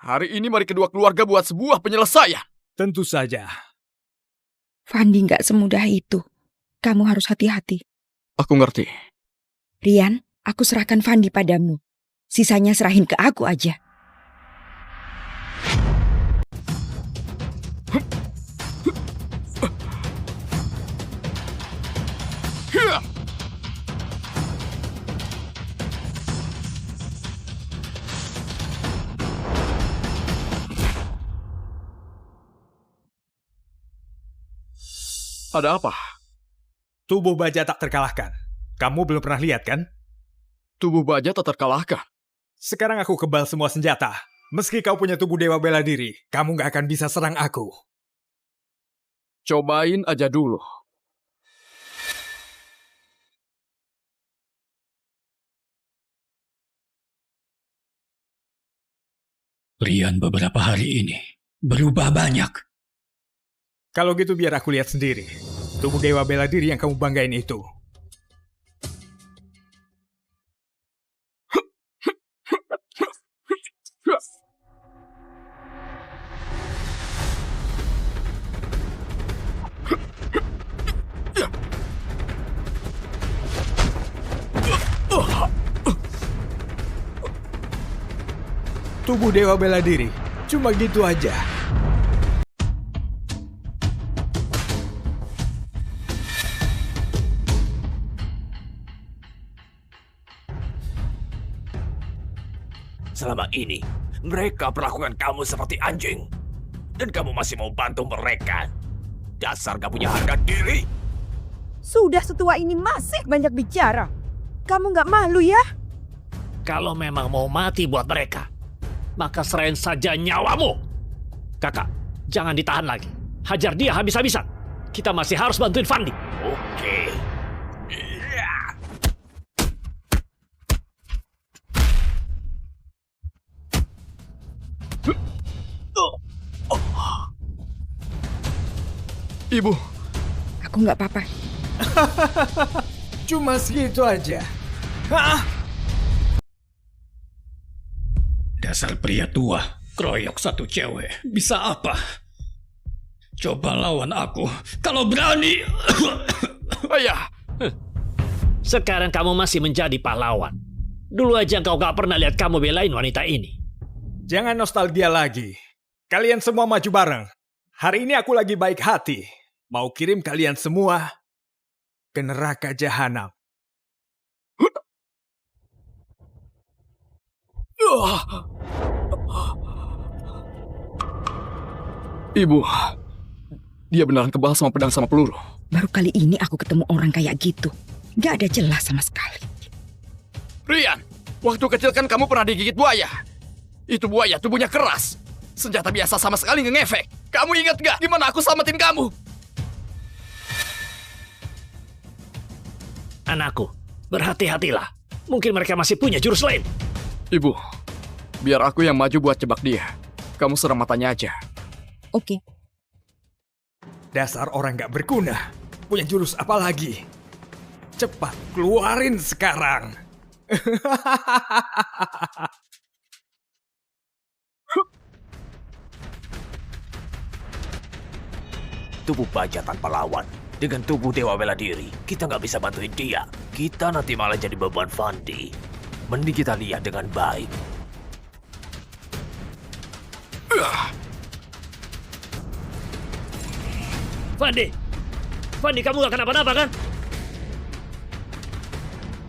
Hari ini mari kedua keluarga buat sebuah penyelesaian. Tentu saja. Fandi nggak semudah itu. Kamu harus hati-hati. Aku ngerti. Rian, aku serahkan Fandi padamu. Sisanya serahin ke aku aja. Ada apa? Tubuh baja tak terkalahkan. Kamu belum pernah lihat kan? Tubuh baja tak terkalahkan? Sekarang aku kebal semua senjata. Meski kau punya tubuh dewa bela diri, kamu gak akan bisa serang aku. Cobain aja dulu. Rian beberapa hari ini berubah banyak. Kalau gitu biar aku lihat sendiri. Tubuh dewa bela diri yang kamu banggain itu. Tubuh dewa bela diri. Cuma gitu aja. Selama ini, mereka perlakukan kamu seperti anjing. Dan kamu masih mau bantu mereka. Dasar gak punya harga diri. Sudah setua ini masih banyak bicara. Kamu gak malu ya? Kalau memang mau mati buat mereka, maka serahin saja nyawamu. Kakak, jangan ditahan lagi. Hajar dia habis-habisan. Kita masih harus bantuin Fandi. Oke. Ibu. Aku nggak apa-apa. Cuma segitu aja. Hah? Dasar pria tua, keroyok satu cewek. Bisa apa? Coba lawan aku, kalau berani. Ayah. Sekarang kamu masih menjadi pahlawan. Dulu aja kau gak pernah lihat kamu belain wanita ini. Jangan nostalgia lagi. Kalian semua maju bareng. Hari ini aku lagi baik hati. Mau kirim kalian semua ke neraka jahanam. Ibu, dia beneran kebal sama pedang sama peluru. Baru kali ini aku ketemu orang kayak gitu. Gak ada jelas sama sekali. Rian, waktu kecil kan kamu pernah digigit buaya. Itu buaya tubuhnya keras. Senjata biasa sama sekali nggak ngefek. Kamu ingat gak gimana aku selamatin kamu? Anakku, berhati-hatilah. Mungkin mereka masih punya jurus lain. Ibu, biar aku yang maju buat jebak dia. Kamu serang matanya aja. Oke. Dasar orang gak berguna. Punya jurus apa lagi? Cepat, keluarin sekarang. Tubuh baja tanpa lawan. Dengan tubuh dewa bela diri, kita nggak bisa bantuin dia. Kita nanti malah jadi beban Fandi. Mending kita lihat dengan baik. Fandi! Fandi, kamu gak kenapa-napa kan?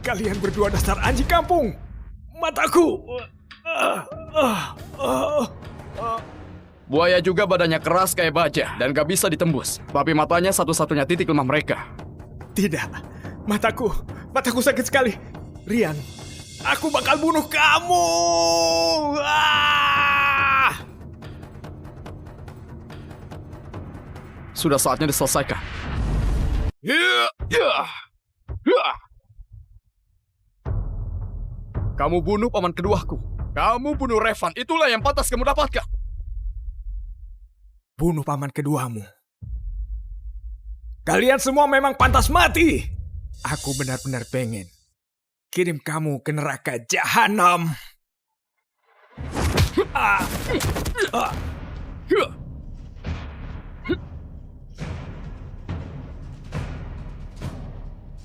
Kalian berdua dasar anjing kampung. Mataku. Buaya juga badannya keras kayak baja dan gak bisa ditembus. Tapi matanya satu-satunya titik lemah mereka. Tidak. Mataku sakit sekali. Rian, aku bakal bunuh kamu. Sudah saatnya diselesaikan. Kamu bunuh paman keduaku. Kamu bunuh Revan. Itulah yang pantas kamu dapatkan. Bunuh paman keduamu. Kalian semua memang pantas mati. Aku benar-benar pengen kirim kamu ke neraka jahanam.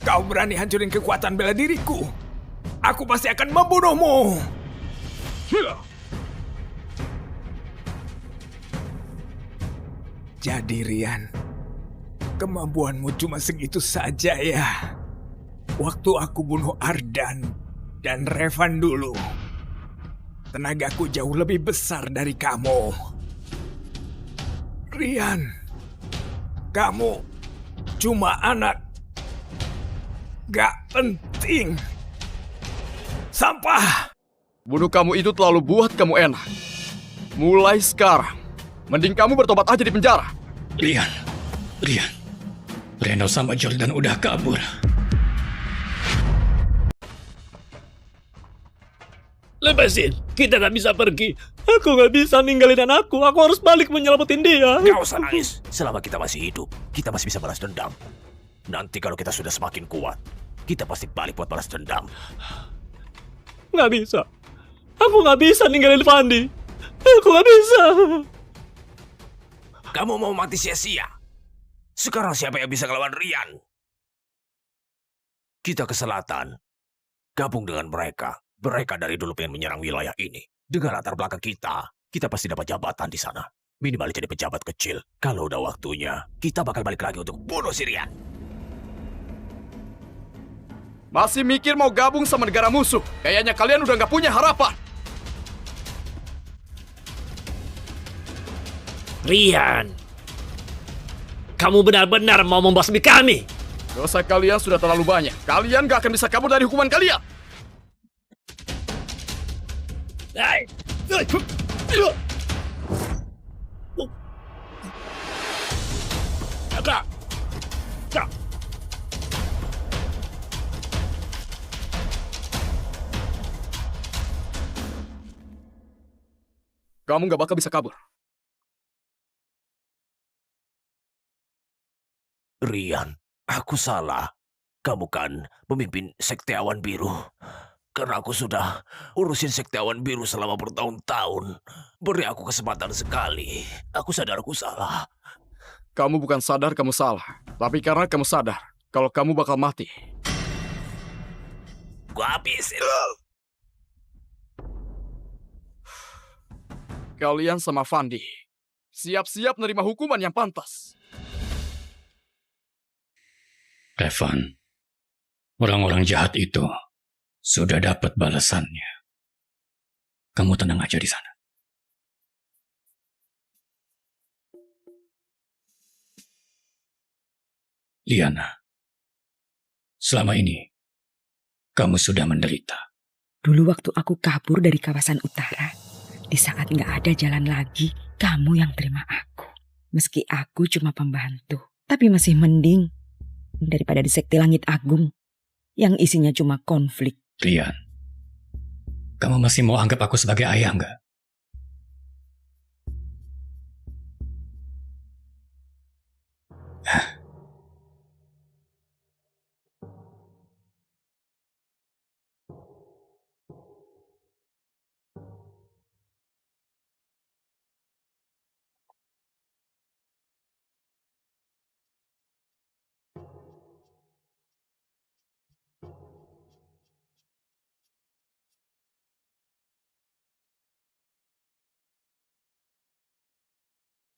Kau berani hancurin kekuatan bela diriku? Aku pasti akan membunuhmu. Jadi Rian, kemampuanmu cuma segitu saja ya. Waktu aku bunuh Ardan dan Revan dulu, tenagaku jauh lebih besar dari kamu. Rian, kamu cuma anak gak penting. Sampah. Bunuh kamu itu terlalu buat kamu enak. Mulai sekarang, mending kamu bertobat aja di penjara. Rian. Reno sama Jordan udah kabur. Lepasin, kita gak bisa pergi. Aku gak bisa ninggalin anakku. Aku harus balik menyelamatin dia. Gak usah nangis. Selama kita masih hidup, kita masih bisa balas dendam. Nanti kalau kita sudah semakin kuat, kita pasti balik buat balas dendam. Gak bisa. Aku gak bisa ninggalin Fandi. Aku gak bisa. Kamu mau mati sia-sia? Sekarang siapa yang bisa ngelawan Rian? Kita ke selatan. Gabung dengan mereka. Mereka dari dulu pengen menyerang wilayah ini. Dengan latar belakang kita pasti dapat jabatan di sana. Minimal jadi pejabat kecil. Kalau udah waktunya, kita bakal balik lagi untuk bunuh si Rian. Masih mikir mau gabung sama negara musuh? Kayaknya kalian udah gak punya harapan. Rian, kamu benar-benar mau membasmi kami. Dosa kalian sudah terlalu banyak. Kalian gak akan bisa kabur dari hukuman kalian. Kamu gak bakal bisa kabur. Rian, aku salah. Kamu kan pemimpin Sekte Awan Biru. Karena aku sudah urusin Sekte Awan Biru selama bertahun-tahun. Beri aku kesempatan sekali. Aku sadar aku salah. Kamu bukan sadar kamu salah. Tapi karena kamu sadar kalau kamu bakal mati. Gua habisin lo. Kalian sama Fandi, siap-siap menerima hukuman yang pantas. Revan, orang-orang jahat itu sudah dapat balasannya. Kamu tenang aja di sana. Liana, selama ini kamu sudah menderita. Dulu waktu aku kabur dari kawasan utara, di saat nggak ada jalan lagi, kamu yang terima aku. Meski aku cuma pembantu, tapi masih mending daripada di Sekte Langit Agung. yang isinya cuma konflik. Rian, kamu masih mau anggap aku sebagai ayah nggak?